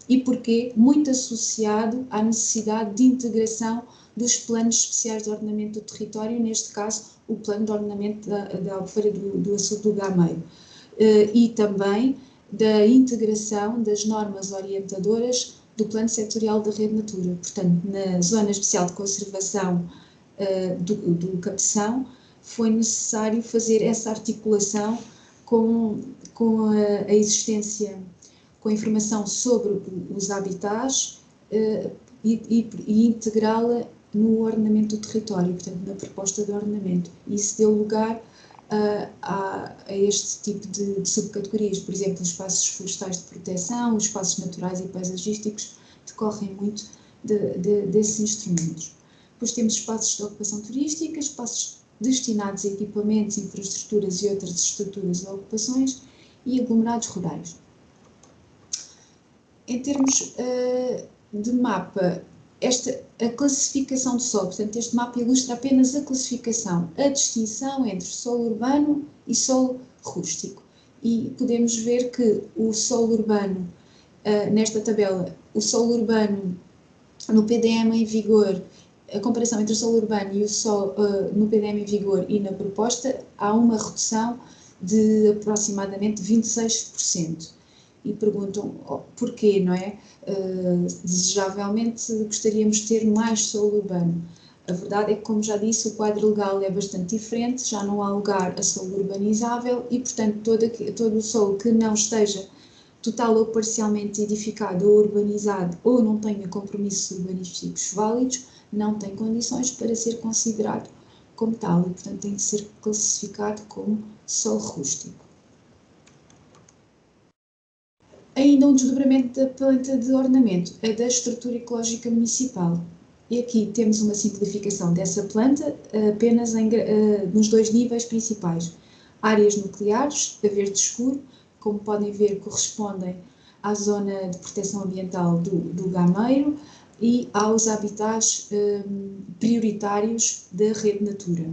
e porquê? Muito associado à necessidade de integração dos planos especiais de ordenamento do território, neste caso o plano de ordenamento da Albufeira do Açude do Gameiro, e também da integração das normas orientadoras do Plano Setorial da Rede Natura. Portanto, na Zona Especial de Conservação do Cabeção, foi necessário fazer essa articulação com a existência, com a informação sobre os habitats e integrá-la no ordenamento do território, portanto, na proposta de ordenamento. Isso deu lugar a este tipo de subcategorias. Por exemplo, os espaços florestais de proteção, os espaços naturais e paisagísticos decorrem muito desses instrumentos. Depois temos espaços de ocupação turística, espaços destinados a equipamentos, infraestruturas e outras estruturas ou ocupações, e aglomerados rurais. Em termos de mapa, a classificação do solo, portanto, este mapa ilustra apenas a classificação, a distinção entre solo urbano e solo rústico. E podemos ver que o solo urbano, nesta tabela, o solo urbano no PDM em vigor, a comparação entre o solo urbano e o solo no PDM em vigor e na proposta, há uma redução de aproximadamente 26%. E perguntam porquê, não é? Desejavelmente gostaríamos de ter mais solo urbano. A verdade é que, como já disse, o quadro legal é bastante diferente, já não há lugar a solo urbanizável e, portanto, todo o solo que não esteja total ou parcialmente edificado ou urbanizado ou não tenha compromissos urbanísticos válidos, não tem condições para ser considerado como tal e, portanto, tem de ser classificado como solo rústico. Ainda um desdobramento da planta de ordenamento, a da estrutura ecológica municipal. E aqui temos uma simplificação dessa planta apenas nos dois níveis principais. Áreas nucleares, a verde escuro, como podem ver, correspondem à zona de proteção ambiental do Gameiro e aos habitats prioritários da Rede Natura,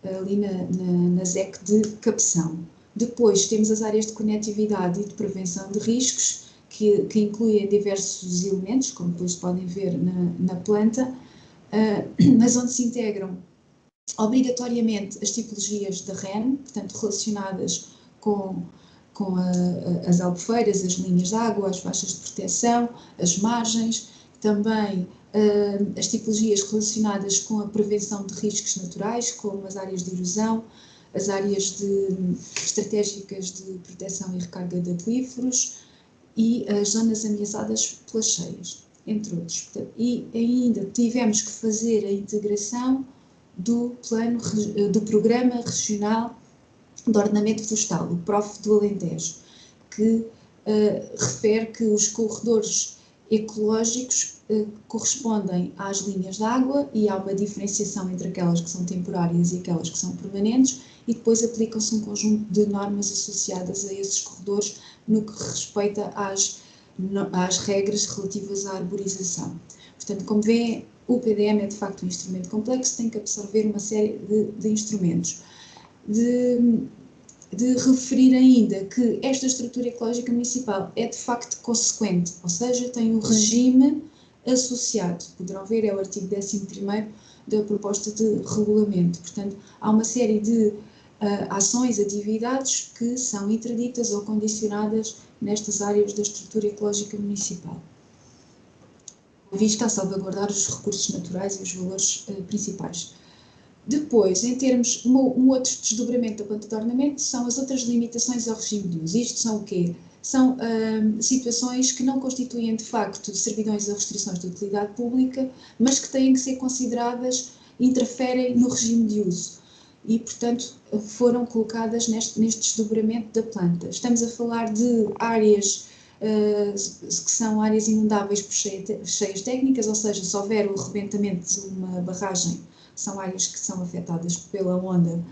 ali na ZEC de Capção. Depois temos as áreas de conectividade e de prevenção de riscos, que incluem diversos elementos, como depois podem ver na planta, mas onde se integram obrigatoriamente as tipologias da REN, portanto relacionadas com as albufeiras, as linhas de água, as faixas de proteção, as margens, também as tipologias relacionadas com a prevenção de riscos naturais, como as áreas de erosão, as áreas estratégicas de proteção e recarga de aquíferos e as zonas ameaçadas pelas cheias, entre outros. E ainda tivemos que fazer a integração do Programa Regional de Ordenamento Florestal, o PROF do Alentejo, que refere que os corredores ecológicos correspondem às linhas de água e há uma diferenciação entre aquelas que são temporárias e aquelas que são permanentes e depois aplicam-se um conjunto de normas associadas a esses corredores no que respeita às regras relativas à arborização. Portanto, como veem, o PDM é de facto um instrumento complexo, tem que absorver uma série de instrumentos. De referir ainda que esta estrutura ecológica municipal é de facto consequente, ou seja, tem um regime associado. Poderão ver, é o artigo 11º da proposta de regulamento. Portanto, há uma série de ações, atividades que são interditas ou condicionadas nestas áreas da estrutura ecológica municipal, vista a salvaguardar os recursos naturais e os valores principais. Depois, em termos, um outro desdobramento da planta de ordenamento são as outras limitações ao regime de uso. Isto são o quê? São situações que não constituem de facto servidões ou restrições de utilidade pública, mas que têm que ser consideradas, interferem no regime de uso e, portanto, foram colocadas neste desdobramento da planta. Estamos a falar de áreas que são áreas inundáveis por cheias técnicas, ou seja, se houver o arrebentamento de uma barragem, são áreas que são afetadas pela onda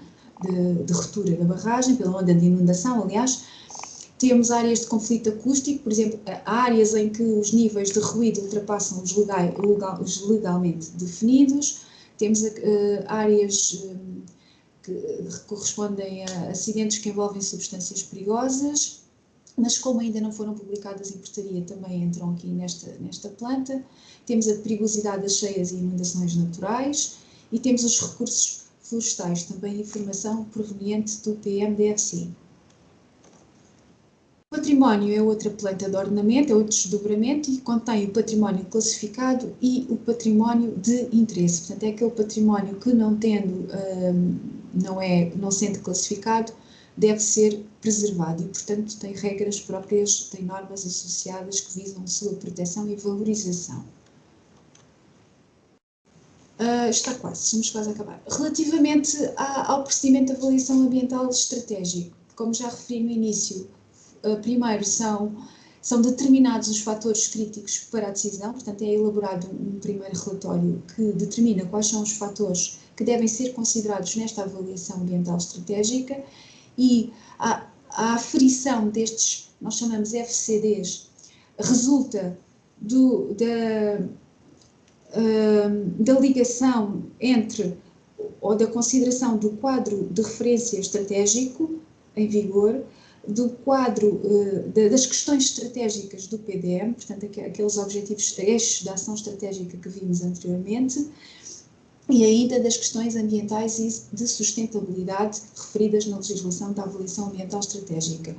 de ruptura da barragem, pela onda de inundação, aliás. Temos áreas de conflito acústico, por exemplo, áreas em que os níveis de ruído ultrapassam os legalmente definidos. Temos áreas que correspondem a acidentes que envolvem substâncias perigosas, mas como ainda não foram publicadas em portaria, também entram aqui nesta planta. Temos a perigosidade das cheias e inundações naturais e temos os recursos florestais, também informação proveniente do PMDFC. O património é outra planta de ordenamento, é outro desdobramento e contém o património classificado e o património de interesse. Portanto, é aquele património que, não tendo não sendo classificado, deve ser preservado e, portanto, tem regras próprias, tem normas associadas que visam a sua proteção e valorização. Estamos quase a acabar. Relativamente ao procedimento de avaliação ambiental estratégico, como já referi no início, primeiro são determinados os fatores críticos para a decisão, portanto é elaborado um primeiro relatório que determina quais são os fatores que devem ser considerados nesta avaliação ambiental estratégica e a aferição destes, nós chamamos FCDs, resulta da ligação entre, ou da consideração do quadro de referência estratégico em vigor, do quadro das questões estratégicas do PDM, portanto aqueles objetivos, eixos da ação estratégica que vimos anteriormente, e ainda das questões ambientais e de sustentabilidade referidas na legislação da avaliação ambiental estratégica.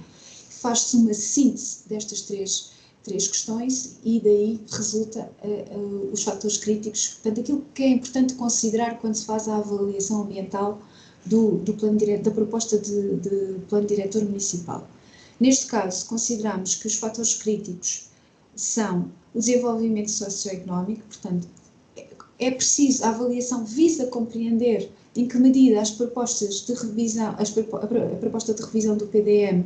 Faz-se uma síntese destas três questões e daí resulta os fatores críticos, portanto aquilo que é importante considerar quando se faz a avaliação ambiental da proposta de plano diretor municipal. Neste caso, consideramos que os fatores críticos são o desenvolvimento socioeconómico, portanto, é preciso, a avaliação visa compreender em que medida as propostas de revisão, a proposta de revisão do PDM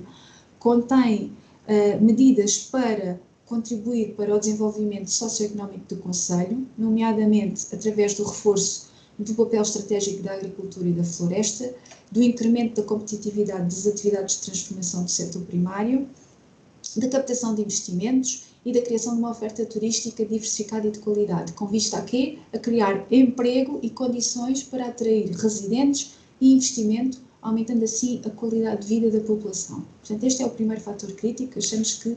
contém medidas para contribuir para o desenvolvimento socioeconómico do concelho, nomeadamente através do reforço do papel estratégico da agricultura e da floresta, do incremento da competitividade das atividades de transformação do setor primário, da captação de investimentos e da criação de uma oferta turística diversificada e de qualidade, com vista a quê? A criar emprego e condições para atrair residentes e investimento, aumentando assim a qualidade de vida da população. Portanto, este é o primeiro fator crítico, achamos que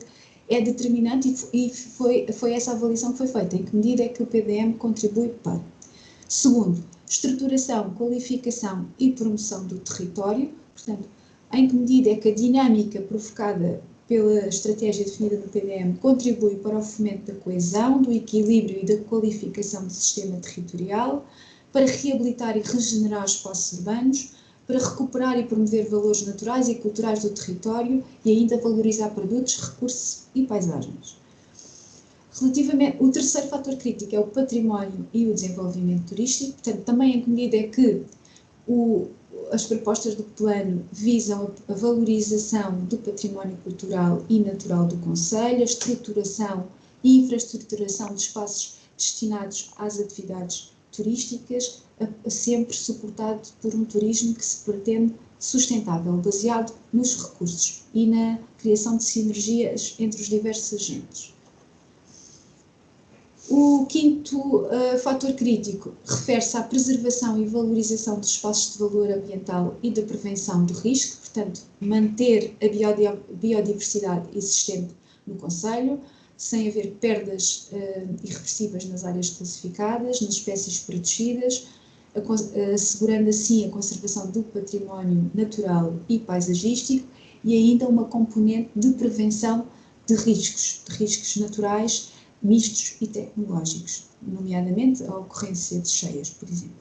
é determinante e foi essa avaliação que foi feita, em que medida é que o PDM contribui para. Segundo, estruturação, qualificação e promoção do território, portanto, em que medida é que a dinâmica provocada pela estratégia definida no PDM contribui para o fomento da coesão, do equilíbrio e da qualificação do sistema territorial, para reabilitar e regenerar os espaços urbanos, para recuperar e promover valores naturais e culturais do território e ainda valorizar produtos, recursos e paisagens. Relativamente, o terceiro fator crítico é o património e o desenvolvimento turístico, portanto, também em que medida é que as propostas do plano visam a valorização do património cultural e natural do concelho, a estruturação e infraestruturação de espaços destinados às atividades turísticas, sempre suportado por um turismo que se pretende sustentável, baseado nos recursos e na criação de sinergias entre os diversos agentes. O quinto fator crítico refere-se à preservação e valorização dos espaços de valor ambiental e da prevenção do risco, portanto, manter a biodiversidade existente no concelho, sem haver perdas irreversíveis nas áreas classificadas, nas espécies protegidas, assegurando assim a conservação do património natural e paisagístico e ainda uma componente de prevenção de riscos naturais, mistos e tecnológicos, nomeadamente a ocorrência de cheias, por exemplo.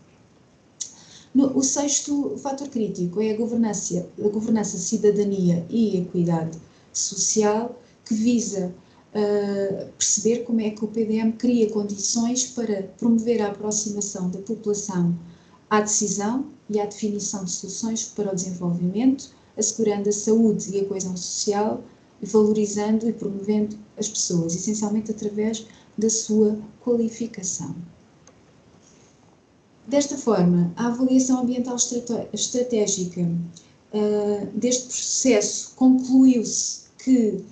O sexto fator crítico é a governança, cidadania e equidade social, que visa perceber como é que o PDM cria condições para promover a aproximação da população à decisão e à definição de soluções para o desenvolvimento, assegurando a saúde e a coesão social, valorizando e promovendo as pessoas, essencialmente através da sua qualificação. Desta forma, a avaliação ambiental estratégica deste processo concluiu-se que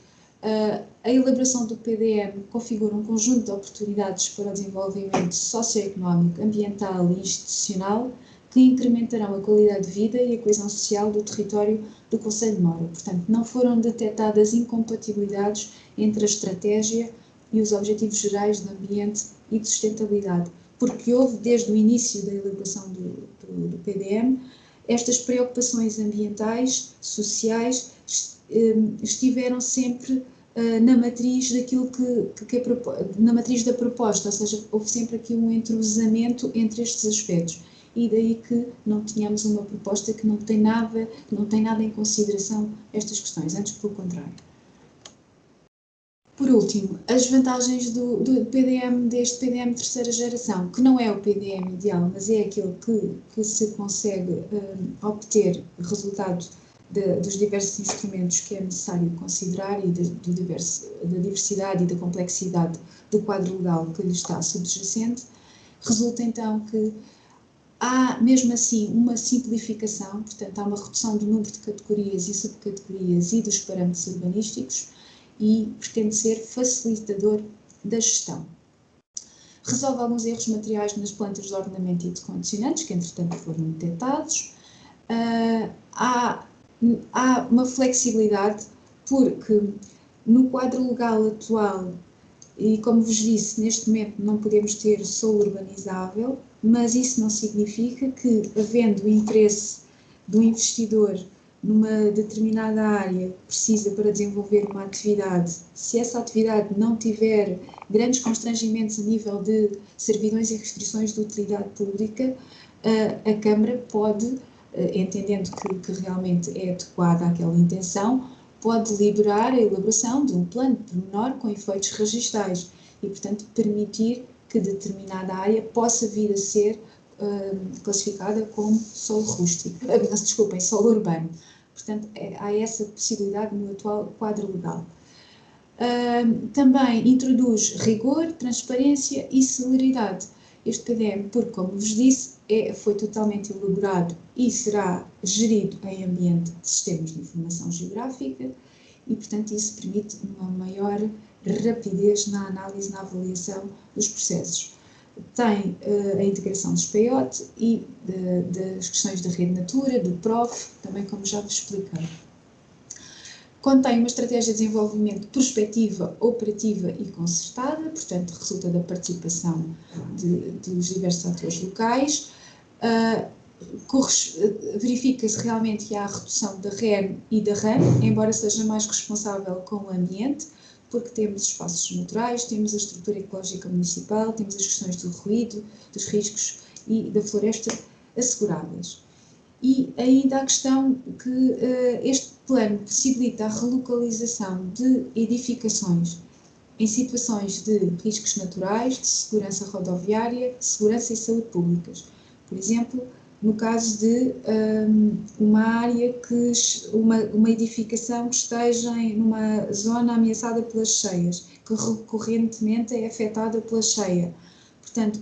a elaboração do PDM configura um conjunto de oportunidades para o desenvolvimento socioeconómico, ambiental e institucional que incrementarão a qualidade de vida e a coesão social do território do Concelho de Mora. Portanto, não foram detectadas incompatibilidades entre a estratégia e os objetivos gerais do ambiente e de sustentabilidade, porque houve, desde o início da elaboração do PDM, estas preocupações ambientais, sociais, estiveram sempre na matriz na matriz da proposta, ou seja, houve sempre aqui um entrosamento entre estes aspectos. e daí que não tínhamos uma proposta que não tem nada em consideração estas questões, antes pelo contrário. Por último, as vantagens do PDM, deste PDM terceira geração, que não é o PDM ideal, mas é aquele que se consegue obter resultado dos diversos instrumentos que é necessário considerar e da diversidade e da complexidade do quadro legal que lhe está subjacente, resulta então que há, mesmo assim, uma simplificação, portanto, há uma redução do número de categorias e subcategorias e dos parâmetros urbanísticos e pretende ser facilitador da gestão. Resolve alguns erros materiais nas plantas de ordenamento e de condicionantes, que entretanto foram detectados. Há uma flexibilidade, porque no quadro legal atual, e como vos disse, neste momento não podemos ter solo urbanizável, mas isso não significa que, havendo o interesse do investidor numa determinada área precisa para desenvolver uma atividade, se essa atividade não tiver grandes constrangimentos a nível de servidões e restrições de utilidade pública, a Câmara pode, entendendo que realmente é adequada àquela intenção, pode liberar a elaboração de um plano pormenor com efeitos registais e, portanto, permitir que determinada área possa vir a ser classificada como solo rústico, solo urbano. Portanto, há essa possibilidade no atual quadro legal. Também introduz rigor, transparência e celeridade. Este PDM, porque, como vos disse, foi totalmente elaborado e será gerido em ambiente de sistemas de informação geográfica e, portanto, isso permite uma maior rapidez na análise, na avaliação dos processos. Tem a integração dos PEOT e das questões da rede Natura, do PROF, também como já vos expliquei. Contém uma estratégia de desenvolvimento prospectiva, operativa e concertada, portanto resulta da participação dos diversos atores locais. Verifica-se realmente que há a redução da REN e da RAN, embora seja mais responsável com o ambiente, porque temos espaços naturais, temos a estrutura ecológica municipal, temos as questões do ruído, dos riscos e da floresta asseguradas. E ainda a questão que este plano possibilita a relocalização de edificações em situações de riscos naturais, de segurança rodoviária, de segurança e saúde públicas. Por exemplo, no caso de uma área uma edificação que esteja numa zona ameaçada pelas cheias, que recorrentemente é afetada pela cheia. Portanto,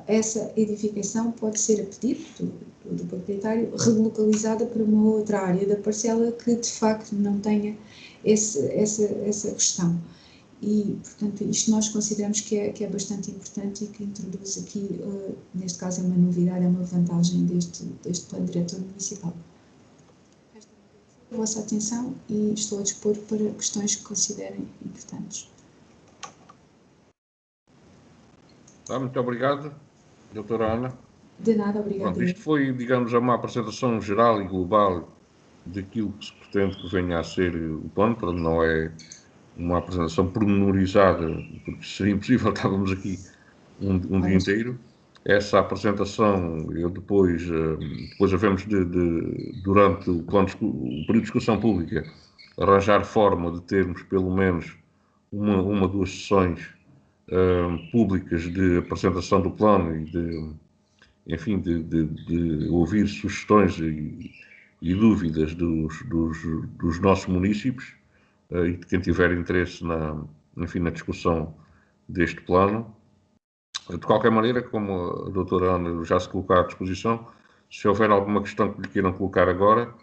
essa edificação pode ser a pedido do proprietário relocalizada para uma outra área da parcela que de facto não tenha essa questão. E, portanto, isto nós consideramos que é bastante importante e que introduz aqui, neste caso é uma novidade, é uma vantagem deste plano diretor municipal. A vossa atenção e estou a dispor para questões que considerem importantes. Muito obrigado, doutora Ana. De nada, obrigada. Pronto, isto foi, digamos, uma apresentação geral e global daquilo que se pretende que venha a ser o plano, portanto não é uma apresentação pormenorizada, porque seria impossível, estávamos aqui um dia inteiro. Essa apresentação, eu depois havemos durante o período de discussão pública, arranjar forma de termos pelo menos uma duas sessões públicas de apresentação do plano e de ouvir sugestões e dúvidas dos nossos municípios e de quem tiver interesse na discussão deste plano. De qualquer maneira, como a doutora Ana já se colocou à disposição, se houver alguma questão que lhe queiram colocar agora,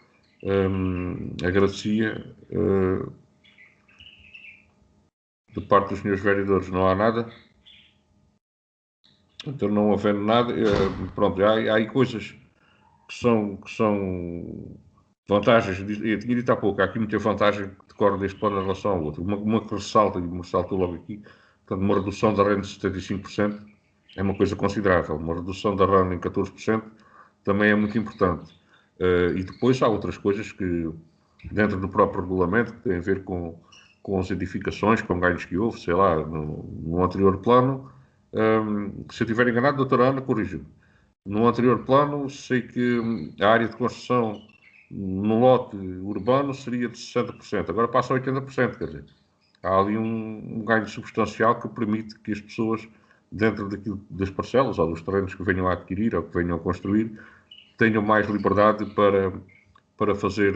agradecia. De parte dos senhores vereadores não há nada. Então, não havendo nada, pronto, há aí coisas que são vantagens. Eu tinha dito há pouco, há aqui muita vantagem que decorre deste plano em relação ao outro. Uma que ressalta, e me ressaltou logo aqui, portanto, uma redução da renda de 75% é uma coisa considerável. Uma redução da renda em 14% também é muito importante. E depois há outras coisas que, dentro do próprio regulamento, que têm a ver com as edificações, com ganhos que houve, sei lá, no anterior plano. Se eu estiver enganado, doutora Ana, corrija-me. No anterior plano, sei que a área de construção no lote urbano seria de 60%, agora passa a 80%, quer dizer, há ali um ganho substancial que permite que as pessoas, dentro das parcelas ou dos terrenos que venham a adquirir ou que venham a construir, tenham mais liberdade para fazer,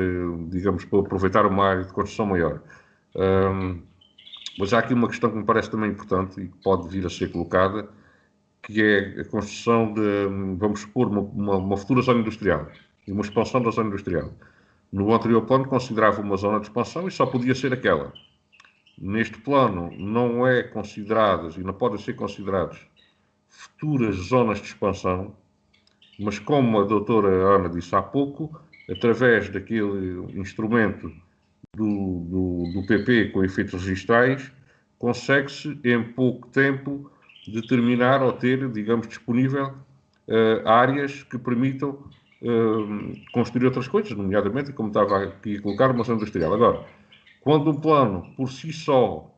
digamos, para aproveitar uma área de construção maior. Mas há aqui uma questão que me parece também importante e que pode vir a ser colocada, que é a construção de, vamos supor, uma futura zona industrial e uma expansão da zona industrial. No anterior plano considerava uma zona de expansão e só podia ser aquela. Neste plano não é consideradas e não podem ser consideradas futuras zonas de expansão, mas como a doutora Ana disse há pouco, através daquele instrumento do PP com efeitos registrais, consegue-se em pouco tempo determinar ou ter, digamos, disponível áreas que permitam construir outras coisas, nomeadamente, como estava aqui a colocar, uma zona industrial. Agora, quando um plano por si só,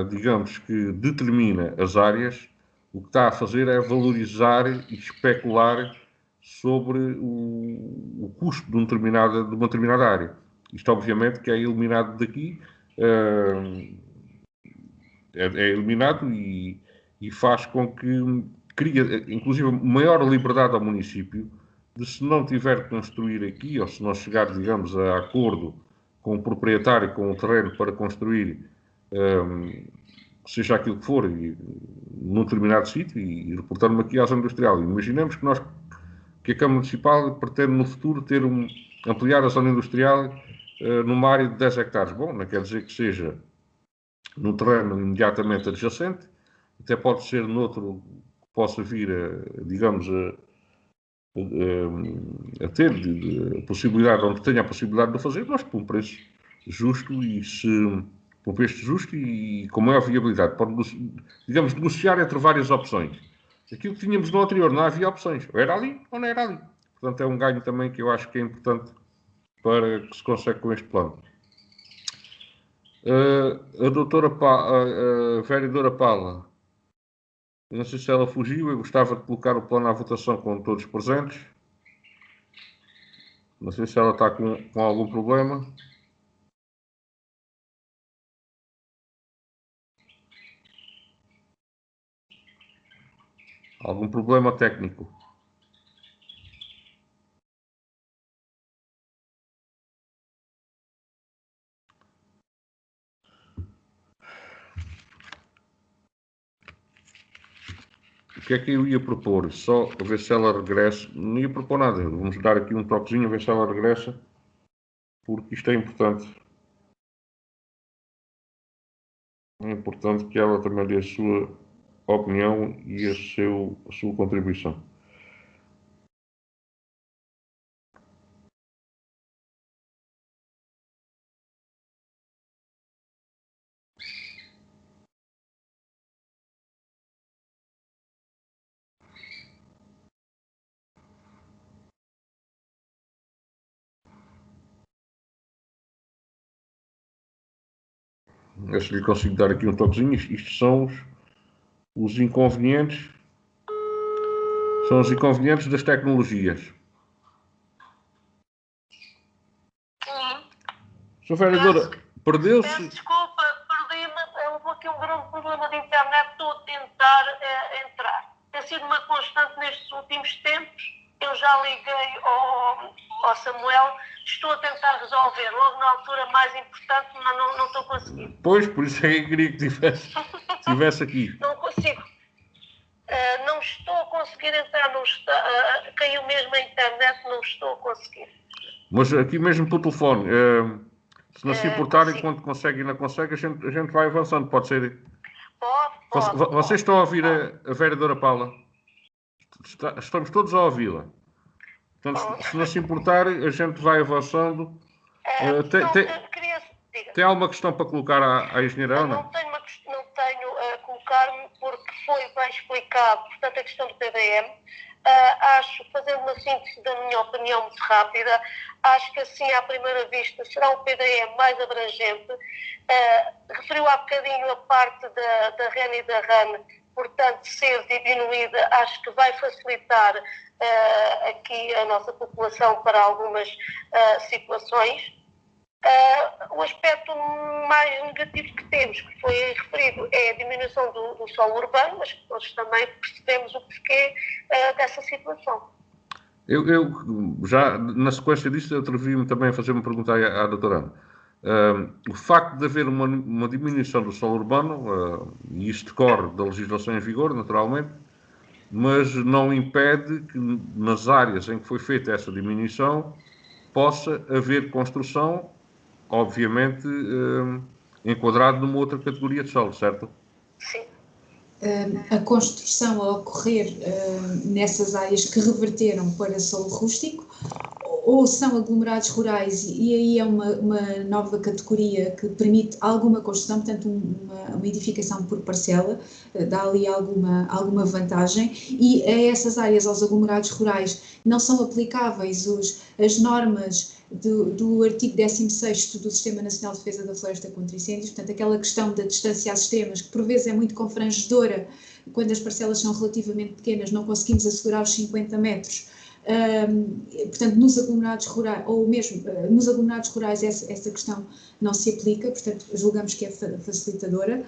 digamos que determina as áreas, o que está a fazer é valorizar e especular sobre o custo de uma determinada área. Isto, obviamente, que é eliminado daqui, é eliminado e faz com que cria, inclusive, maior liberdade ao município de, se não tiver que construir aqui, ou se não chegar, digamos, a acordo com o proprietário, com o terreno para construir, seja aquilo que for, num determinado sítio, e reportando-me aqui à zona industrial. Imaginemos que a Câmara Municipal pretende no futuro ampliar a zona industrial numa área de 10 hectares. Bom, não quer dizer que seja num terreno imediatamente adjacente, até pode ser noutro que possa vir digamos, a ter a possibilidade, onde tenha a possibilidade de o fazer, mas por um preço justo por um preço justo e com maior viabilidade. Pode, digamos, negociar entre várias opções. Aquilo que tínhamos no anterior, não havia opções. Ou era ali ou não era ali. Portanto, é um ganho também que eu acho que é importante para que se consegue com este plano. A doutora a vereadora Paula, não sei se ela fugiu, eu gostava de colocar o plano à votação com todos presentes. Não sei se ela está com algum problema. Algum problema técnico. O que é que eu ia propor? Só ver se ela regressa. Não ia propor nada. Vamos dar aqui um toquezinho a ver se ela regressa. Porque isto é importante. É importante que ela também dê a sua opinião e a sua contribuição. Se lhe consigo dar aqui um toquezinho, isto são os inconvenientes. São os inconvenientes das tecnologias. Sr. Vereadora, perdeu-se. Peço desculpa, perdi-me. Houve aqui um grande problema de internet. Estou a tentar entrar. Tem sido uma constante nestes últimos tempos. Eu já liguei ao Samuel. Estou a tentar resolver. Logo na altura mais importante, mas não estou conseguindo. Pois, por isso é que eu queria que estivesse aqui. Não consigo. Não estou a conseguir entrar. Caiu mesmo a internet. Não estou a conseguir. Mas aqui mesmo pelo telefone. Se não se importarem, quando consegue e não consegue, a gente vai avançando. Pode ser? Pode. Vocês estão a ouvir a vereadora Paula? Estamos todos a ouvi-la. Portanto, se não se importarem, a gente vai avançando. Tem alguma questão para colocar à engenheira Ana? Não tenho a colocar-me porque foi bem explicado. Portanto, a questão do PDM. Acho, fazendo uma síntese da minha opinião muito rápida, acho que assim, à primeira vista, será um PDM mais abrangente. Referiu há bocadinho a parte da REN e da RAN, portanto, ser diminuída, acho que vai facilitar aqui a nossa população para algumas situações. O aspecto mais negativo que temos, que foi referido, é a diminuição do solo urbano, mas todos também percebemos o porquê dessa situação. Eu já, na sequência disto, atrevi-me também a fazer uma pergunta à doutora Ana. O facto de haver uma diminuição do solo urbano, e isto decorre da legislação em vigor, naturalmente, mas não impede que nas áreas em que foi feita essa diminuição possa haver construção, obviamente, enquadrado numa outra categoria de solo, certo? Sim. A construção a ocorrer nessas áreas que reverteram para solo rústico, ou são aglomerados rurais, e aí é uma nova categoria que permite alguma construção, portanto uma edificação por parcela, dá ali alguma vantagem, e a essas áreas, aos aglomerados rurais, não são aplicáveis as normas do artigo 16º do Sistema Nacional de Defesa da Floresta contra Incêndios, portanto aquela questão da distância às extremas, que por vezes é muito confrangedora, quando as parcelas são relativamente pequenas, não conseguimos assegurar os 50 metros. Portanto, nos aglomerados rurais, ou mesmo nos aglomerados rurais, essa questão não se aplica, portanto, julgamos que é facilitadora.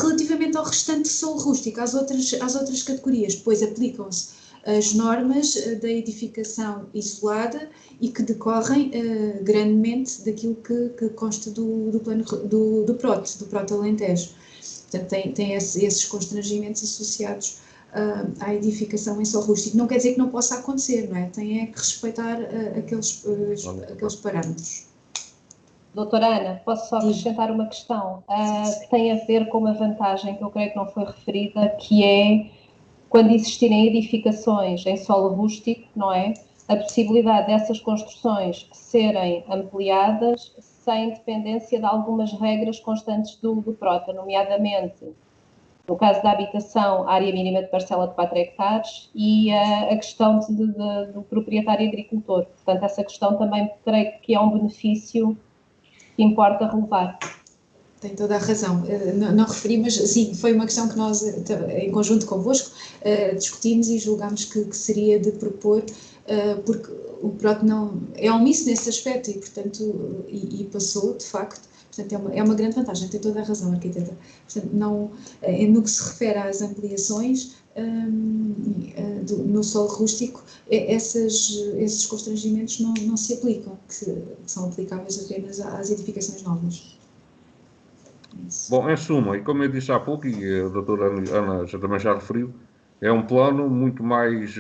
Relativamente ao restante solo rústico, às outras categorias, depois aplicam-se as normas da edificação isolada e que decorrem grandemente daquilo que consta do plano do PROT Alentejo. Portanto, tem esses constrangimentos associados à edificação em solo rústico. Não quer dizer que não possa acontecer, não é? Tem que respeitar aqueles parâmetros. Doutora Ana, posso só acrescentar uma questão que tem a ver com uma vantagem que eu creio que não foi referida, que é quando existirem edificações em solo rústico, não é? A possibilidade dessas construções serem ampliadas sem dependência de algumas regras constantes do PROTA, nomeadamente, no caso da habitação, a área mínima de parcela de 4 hectares e a questão do proprietário agricultor. Portanto, essa questão também creio que é um benefício que importa relevar. Tem toda a razão. Não referi, mas sim, foi uma questão que nós, em conjunto convosco, discutimos e julgámos que seria de propor, porque o PROT não é omisso nesse aspecto e, portanto, e passou, de facto. Portanto, é uma grande vantagem, tem toda a razão, arquiteta. Portanto, no que se refere às ampliações no solo rústico, esses constrangimentos não se aplicam, que são aplicáveis apenas às edificações novas. Bom, em suma, e como eu disse há pouco, e a doutora Ana também já referiu, é um plano muito mais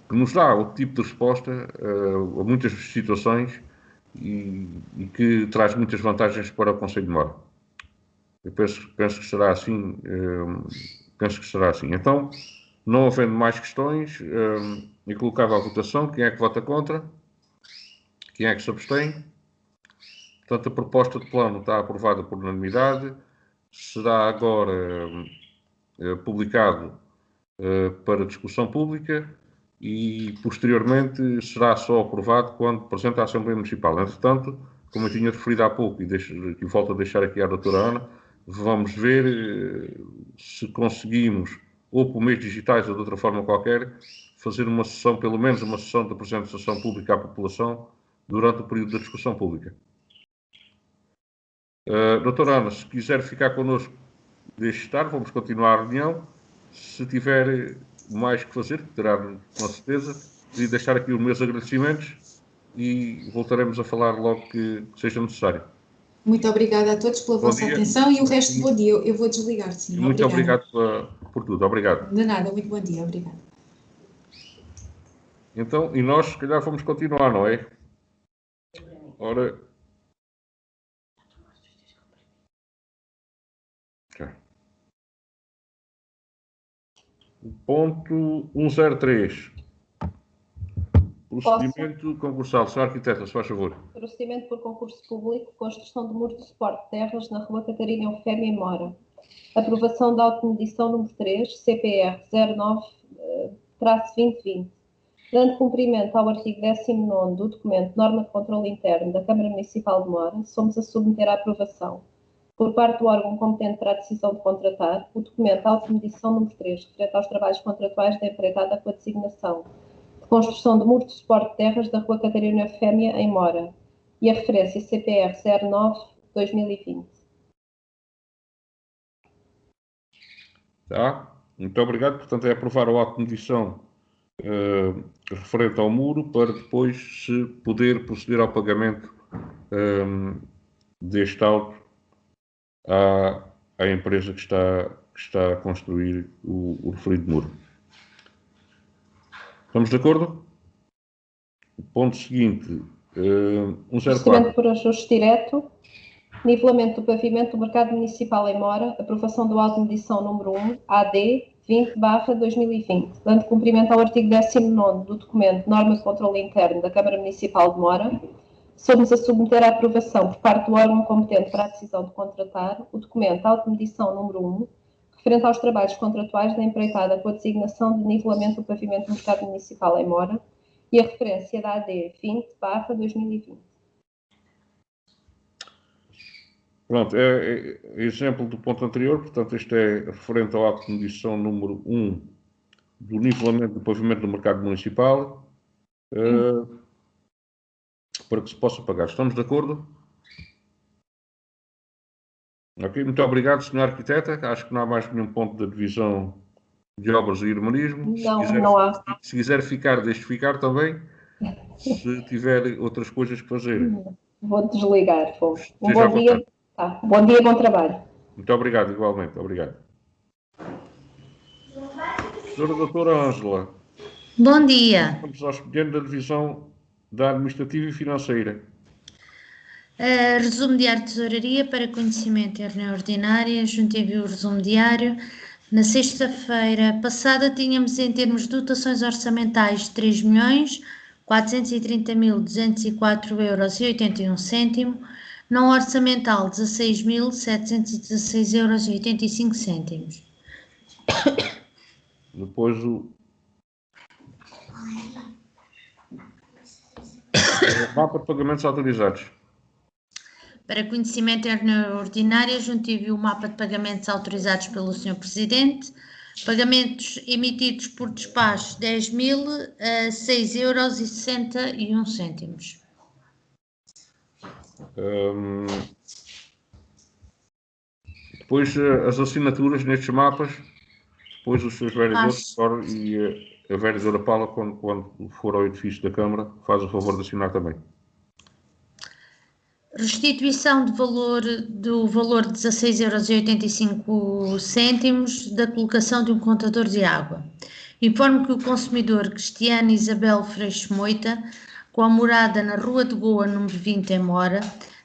que nos dá outro tipo de resposta a muitas situações e que traz muitas vantagens para o Conselho de Mora. Eu penso que será assim. Penso que será assim. Então, não havendo mais questões, eu colocava à votação quem é que vota contra, quem é que se abstém. Portanto, a proposta de plano está aprovada por unanimidade. Será agora publicado para discussão pública e, posteriormente, será só aprovado quando presente à Assembleia Municipal. Entretanto, como eu tinha referido há pouco, e volto a deixar aqui à doutora Ana, vamos ver se conseguimos, ou por meios digitais ou de outra forma qualquer, fazer uma sessão, pelo menos uma sessão de apresentação pública à população durante o período da discussão pública. Doutora Ana, se quiser ficar connosco, deixe estar, vamos continuar a reunião. Se tiver mais que fazer, terá com certeza, e deixar aqui os meus agradecimentos e voltaremos a falar logo que seja necessário. Muito obrigada a todos pela vossa atenção e o resto, bom dia. Eu vou desligar, sim. Muito obrigado por tudo. Obrigado. De nada, muito bom dia. Obrigada. Então, e nós, se calhar, vamos continuar, não é? Ora... Ponto 103. Procedimento concursal. Sr. Arquiteta, se faz favor. Procedimento por concurso público, construção de muros de suporte de terras na Rua Catarina Eufémia em Mora. Aprovação da automedição número 3, CPR 09-2020. Dando cumprimento ao artigo 19º do documento Norma de Controlo Interno da Câmara Municipal de Mora, somos a submeter à aprovação por parte do órgão competente para a decisão de contratar, o documento automedição número 3, referente aos trabalhos contratuais da empreitada com a designação de construção de muro de suporte de terras da Rua Catarina Efémia, em Mora, e a referência CPR 09-2020. Tá? Muito obrigado. Portanto, é aprovar o ato de medição referente ao muro para depois se poder proceder ao pagamento deste auto à empresa que está a construir o referido muro. Estamos de acordo? O ponto seguinte, 104. Procedimento por ajuste direto, nivelamento do pavimento do mercado municipal em Mora, aprovação do auto de medição número 1, AD 20/2020, dando cumprimento ao artigo 19º do documento Norma de Controlo Interno da Câmara Municipal de Mora, somos a submeter à aprovação por parte do órgão competente para a decisão de contratar o documento auto de medição número 1, referente aos trabalhos contratuais da empreitada com a designação de nivelamento do pavimento do mercado municipal em Mora e a referência da AD 20/2020. Pronto, é exemplo do ponto anterior, portanto, este é referente ao ato de medição número 1 do nivelamento do pavimento do mercado municipal, para que se possa pagar. Estamos de acordo? Ok, muito obrigado, Sr. Arquiteta. Acho que não há mais nenhum ponto da divisão de obras e urbanismo. Não há. Se quiser ficar, deixe ficar também, se tiver outras coisas que fazer. Vou desligar. Um Seja bom dia. Tá. Bom dia, bom trabalho. Muito obrigado, igualmente. Obrigado. Senhora Doutora Ângela. Bom dia. Vamos ao expediente da divisão da Administrativa e Financeira. Resumo diário de tesouraria para conhecimento em reunião ordinária. Junto envio o resumo diário. Na sexta-feira passada tínhamos em termos de dotações orçamentais 3.430.204,81 €, não orçamental 16.716,85 €. Depois o mapa de pagamentos autorizados. Para conhecimento em reunião ordinária, junto envio o mapa de pagamentos autorizados pelo Sr. Presidente. Pagamentos emitidos por despacho 10.006,61 €. Depois as assinaturas nestes mapas, depois os seus vereadores e a vereadora Paula, quando for ao edifício da Câmara, faz o favor de assinar também. Restituição do valor de 16,85 € da colocação de um contador de água. Informo que o consumidor Cristiana Isabel Freixo Moita, com a morada na Rua de Goa, número 20, em Mora,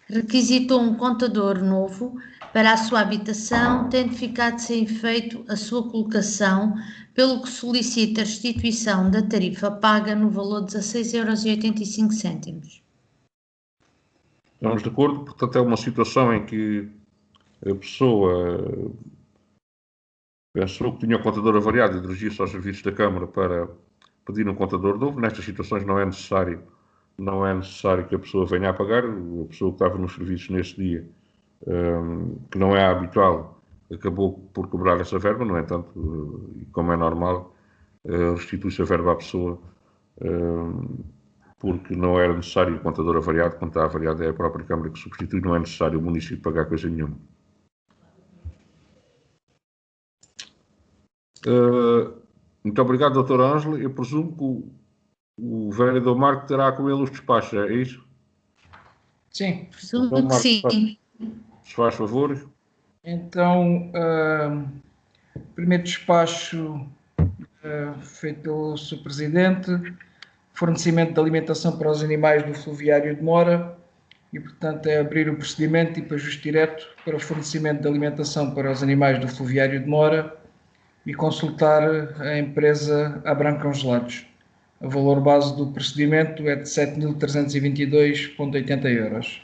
requisitou um contador novo para a sua habitação, tendo ficado sem efeito a sua colocação, pelo que solicita a restituição da tarifa paga no valor de 16,85 €. Estamos de acordo, portanto é uma situação em que a pessoa pensou que tinha o contador avariado e dirigiu-se aos serviços da Câmara para pedir um contador novo. Nestas situações não é necessário que a pessoa venha a pagar. A pessoa que estava nos serviços nesse dia, que não é habitual, acabou por cobrar essa verba. No entanto, como é normal, restitui-se a verba à pessoa, porque não era necessário o contador avariado. Quando está avariado é a própria Câmara que substitui, não é necessário o município pagar coisa nenhuma. Muito obrigado, doutora Ângela. Eu presumo que o vereador Marco terá com ele os despachos, é isso? Sim. Presumo Então, que Marco, sim. se faz favor. Então, primeiro despacho feito pelo Sr. Presidente, fornecimento de alimentação para os animais do Fluviário de Mora, e, portanto, é abrir o procedimento e para ajuste direto para o fornecimento de alimentação para os animais do Fluviário de Mora e consultar a empresa Abram Congelados. O valor base do procedimento é de 7.322,80 €.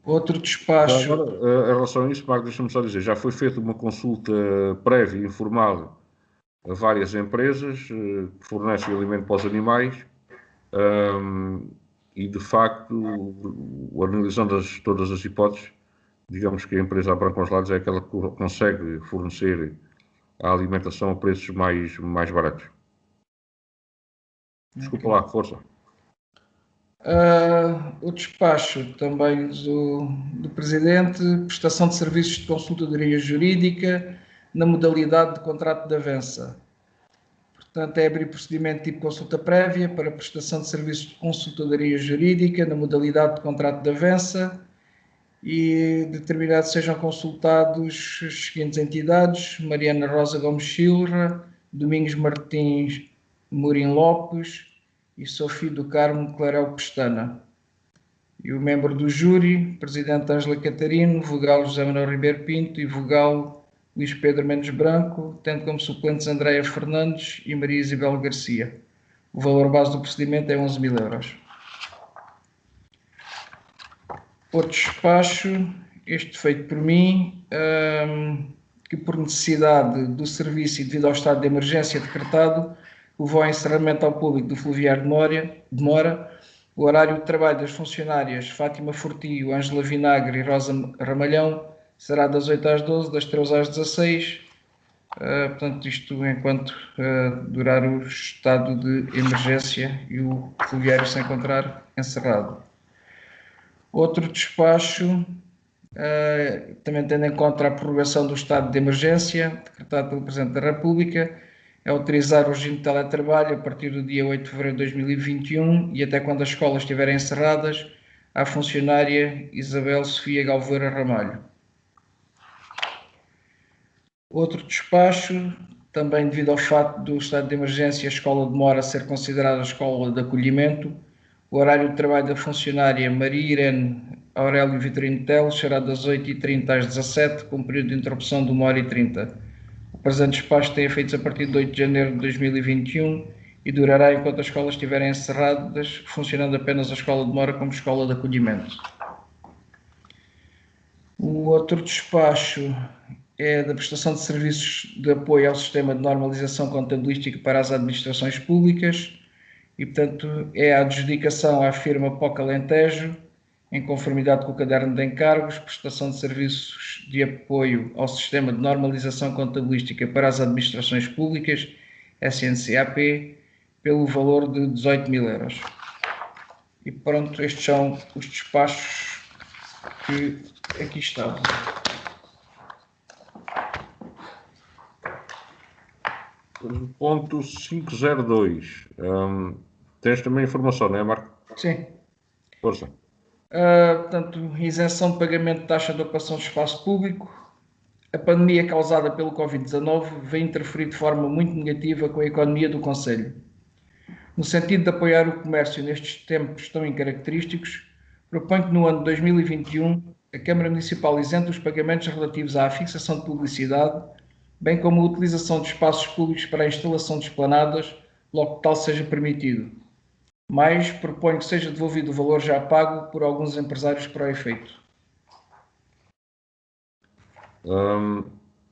Outro despacho... Agora, em relação a isso, Marco, deixa-me só dizer, já foi feita uma consulta prévia e informal a várias empresas que fornecem alimento para os animais e, de facto, analisando todas as hipóteses, digamos que a empresa Abrancongeladores é aquela que consegue fornecer a alimentação a preços mais baratos. Desculpa lá, força. O despacho também do Presidente, prestação de serviços de consultadoria jurídica na modalidade de contrato de avança. Portanto, é abrir procedimento tipo consulta prévia para prestação de serviços de consultadoria jurídica na modalidade de contrato de avança e determinar que sejam consultados as seguintes entidades: Mariana Rosa Gomes Silva, Domingos Martins Mourim Lopes e Sofia do Carmo Clarel Pestana. E o membro do júri, Presidente Ângela Catarino, vogal José Manuel Ribeiro Pinto e vogal Luís Pedro Mendes Branco, tendo como suplentes Andréia Fernandes e Maria Isabel Garcia. O valor base do procedimento é 11.000 euros. Outro despacho, este feito por mim, que por necessidade do serviço e devido ao estado de emergência decretado, levou ao encerramento ao público do Fluviário de Mora. O horário de trabalho das funcionárias Fátima Fortio, Ângela Vinagre e Rosa Ramalhão será das 8 às 12, das 13 às 16. Portanto, isto enquanto durar o estado de emergência e o fluviário se encontrar encerrado. Outro despacho, também tendo em conta a prorrogação do estado de emergência, decretado pelo Presidente da República, é autorizar o regime de teletrabalho a partir do dia 8 de fevereiro de 2021 e até quando as escolas estiverem encerradas, à funcionária Isabel Sofia Galveira Ramalho. Outro despacho, também devido ao fato do estado de emergência a escola de Mora ser considerada escola de acolhimento, o horário de trabalho da funcionária Maria Irene Aurélio Vitorino Teles será das 8h30 às 17h, com um período de interrupção de 1h30. O presente despacho tem efeitos a partir de 8 de janeiro de 2021 e durará enquanto as escolas estiverem encerradas, funcionando apenas a escola de Mora como escola de acolhimento. O outro despacho é da prestação de serviços de apoio ao sistema de normalização contabilística para as administrações públicas e, portanto, é a adjudicação à firma POC Alentejo, em conformidade com o caderno de encargos, prestação de serviços de apoio ao sistema de normalização contabilística para as administrações públicas, SNCAP, pelo valor de 18.000 euros. E pronto, estes são os despachos que aqui estavam. Ponto 502. Tens também informação, não é, Marco? Sim. Força. Portanto, isenção de pagamento de taxa de ocupação de espaço público. A pandemia causada pelo Covid-19 vem interferir de forma muito negativa com a economia do concelho. No sentido de apoiar o comércio nestes tempos tão incaracterísticos, proponho que no ano de 2021 a Câmara Municipal isente os pagamentos relativos à fixação de publicidade, bem como a utilização de espaços públicos para a instalação de esplanadas, logo que tal seja permitido. Mais, proponho que seja devolvido o valor já pago por alguns empresários para o efeito.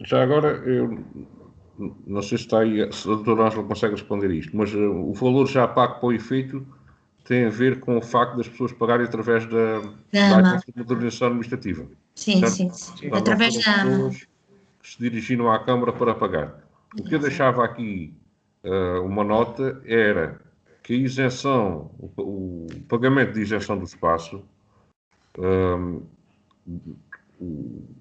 Já agora, eu não sei se está aí, se a doutora Ângela consegue responder isto, mas o valor já pago para o efeito tem a ver com o facto das pessoas pagarem através da modernização administrativa. Sim, certo? sim. Através da AMA. Que se dirigiram à Câmara para pagar. O que eu deixava aqui uma nota era que a isenção, o pagamento de isenção do espaço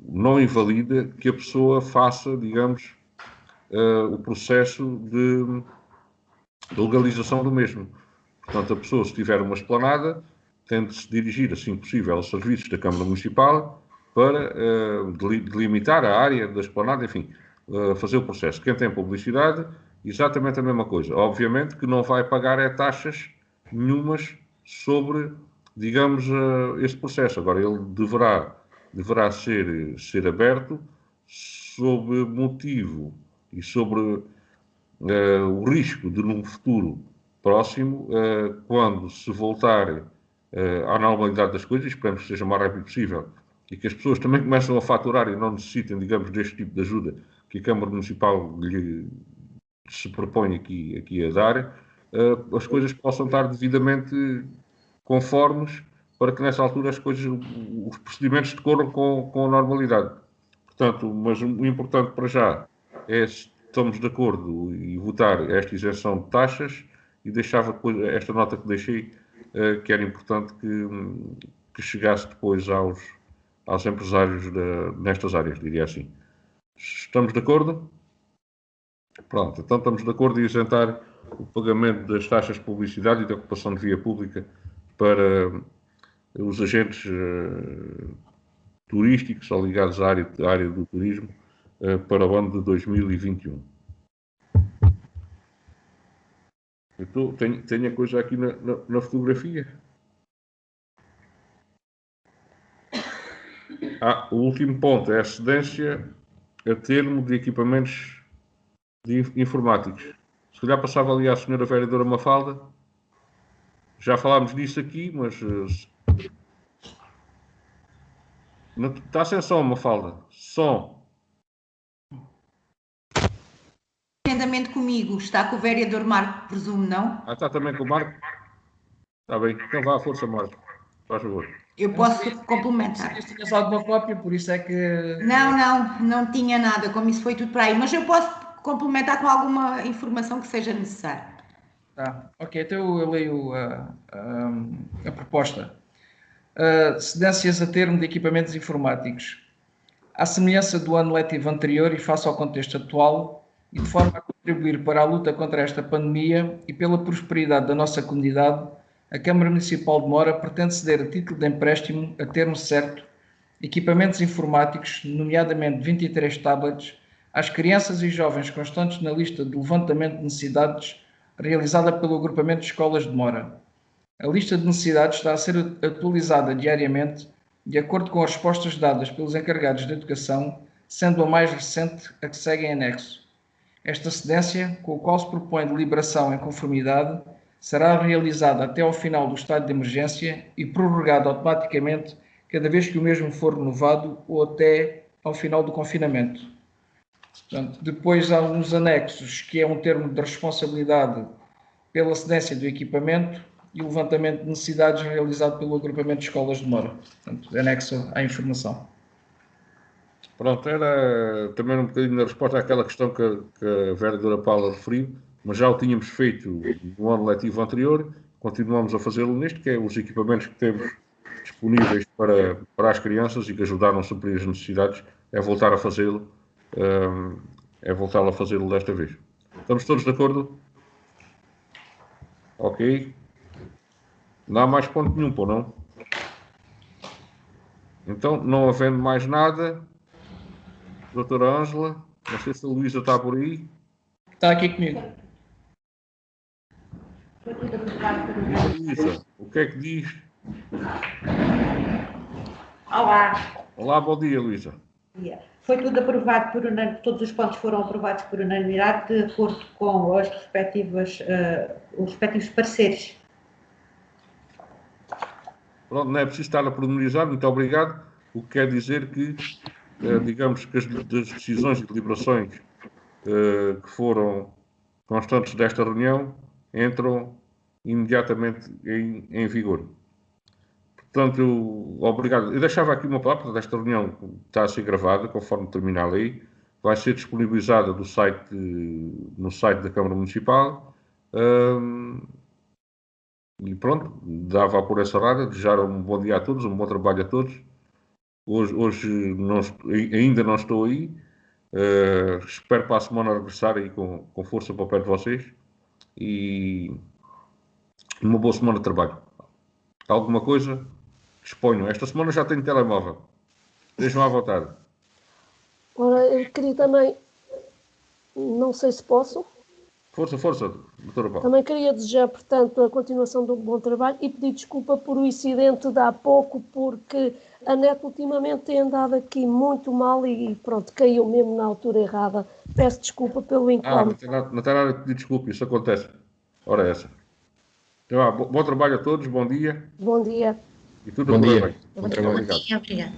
não invalida que a pessoa faça, digamos, o processo de legalização do mesmo. Portanto, a pessoa, se tiver uma esplanada, tem de se dirigir, assim possível, aos serviços da Câmara Municipal para delimitar a área da esplanada, enfim, fazer o processo. Quem tem publicidade, exatamente a mesma coisa. Obviamente que não vai pagar taxas nenhumas sobre, digamos, esse processo. Agora, ele deverá ser aberto sob motivo e sobre o risco de, num futuro próximo, quando se voltar à normalidade das coisas, esperamos que seja o mais rápido possível, e que as pessoas também começam a faturar e não necessitem, digamos, deste tipo de ajuda que a Câmara Municipal se propõe aqui a dar, as coisas possam estar devidamente conformes para que nessa altura as coisas, os procedimentos decorram com normalidade. Portanto, mas o importante para já é se estamos de acordo e votar esta isenção de taxas, e deixava depois esta nota que deixei, que era importante que chegasse depois aos empresários nestas áreas, diria assim. Estamos de acordo? Pronto, então estamos de acordo em isentar o pagamento das taxas de publicidade e da ocupação de via pública para os agentes turísticos ou ligados à área do turismo para o ano de 2021. Tenho a coisa aqui na fotografia. O último ponto é a cedência a termo de equipamentos informáticos. Se calhar passava ali à senhora vereadora Mafalda. Já falámos disso aqui, mas está sem som, Mafalda. Som. Atendamente comigo. Está com o vereador Marco, presumo, não? Está também com o Marco? Está bem. Então vá à força, Marco. Faz favor. Eu posso complementar. Se tinhas alguma cópia, por isso é que... Não tinha nada, como isso foi tudo para aí, mas eu posso complementar com alguma informação que seja necessária. Tá, ok, então eu leio a proposta. Cedências a termo de equipamentos informáticos. À semelhança do ano letivo anterior e face ao contexto atual, e de forma a contribuir para a luta contra esta pandemia e pela prosperidade da nossa comunidade, a Câmara Municipal de Mora pretende ceder a título de empréstimo, a termo certo, equipamentos informáticos, nomeadamente 23 tablets, às crianças e jovens constantes na lista de levantamento de necessidades realizada pelo Agrupamento de Escolas de Mora. A lista de necessidades está a ser atualizada diariamente, de acordo com as respostas dadas pelos encarregados de educação, sendo a mais recente a que segue em anexo. Esta cedência, com a qual se propõe deliberação em conformidade, será realizada até ao final do estado de emergência e prorrogada automaticamente cada vez que o mesmo for renovado ou até ao final do confinamento. Portanto, depois há uns anexos, que é um termo de responsabilidade pela cedência do equipamento e o levantamento de necessidades realizado pelo Agrupamento de Escolas de Mora. Portanto, anexo à informação. Pronto, era também um bocadinho na resposta àquela questão que a vereadora Paula referiu, mas já o tínhamos feito no ano letivo anterior, continuamos a fazê-lo neste, que é os equipamentos que temos disponíveis para as crianças e que ajudaram a suprir as necessidades, é voltar a fazê-lo, desta vez. Estamos todos de acordo? Ok. Não há mais ponto nenhum, pô, não? Então, não havendo mais nada, doutora Ângela, não sei se a Luísa está por aí. Está aqui comigo. Luísa, o que é que diz? Olá. Olá, bom dia, Luísa. Foi tudo aprovado por unanimidade, todos os pontos foram aprovados por unanimidade, de acordo com os respectivos pareceres. Pronto, não é preciso estar a pormenorizar, muito obrigado. O que quer dizer que, digamos que as decisões e deliberações que foram constantes desta reunião entram imediatamente em vigor. Portanto, obrigado. Eu deixava aqui uma palavra desta reunião, está a ser gravada, conforme termina a lei, vai ser disponibilizada no site da Câmara Municipal. E pronto, dava por essa rada, desejar um bom dia a todos, um bom trabalho a todos. Hoje ainda não estou aí, espero para a semana regressar aí com força para o pé de vocês e uma boa semana de trabalho. Alguma coisa? Disponham. Esta semana já tenho telemóvel. Estejam à vontade. Ora, eu queria também, não sei se posso. Força, doutora Paula. Também queria desejar, portanto, a continuação do bom trabalho e pedir desculpa por o incidente de há pouco, porque a net ultimamente tem andado aqui muito mal e pronto, caiu mesmo na altura errada. Peço desculpa pelo incómodo. Não tem nada de pedir desculpa, isso acontece. Ora essa. Então, bom trabalho a todos, bom dia. Bom dia. E tudo bom dia. Obrigado.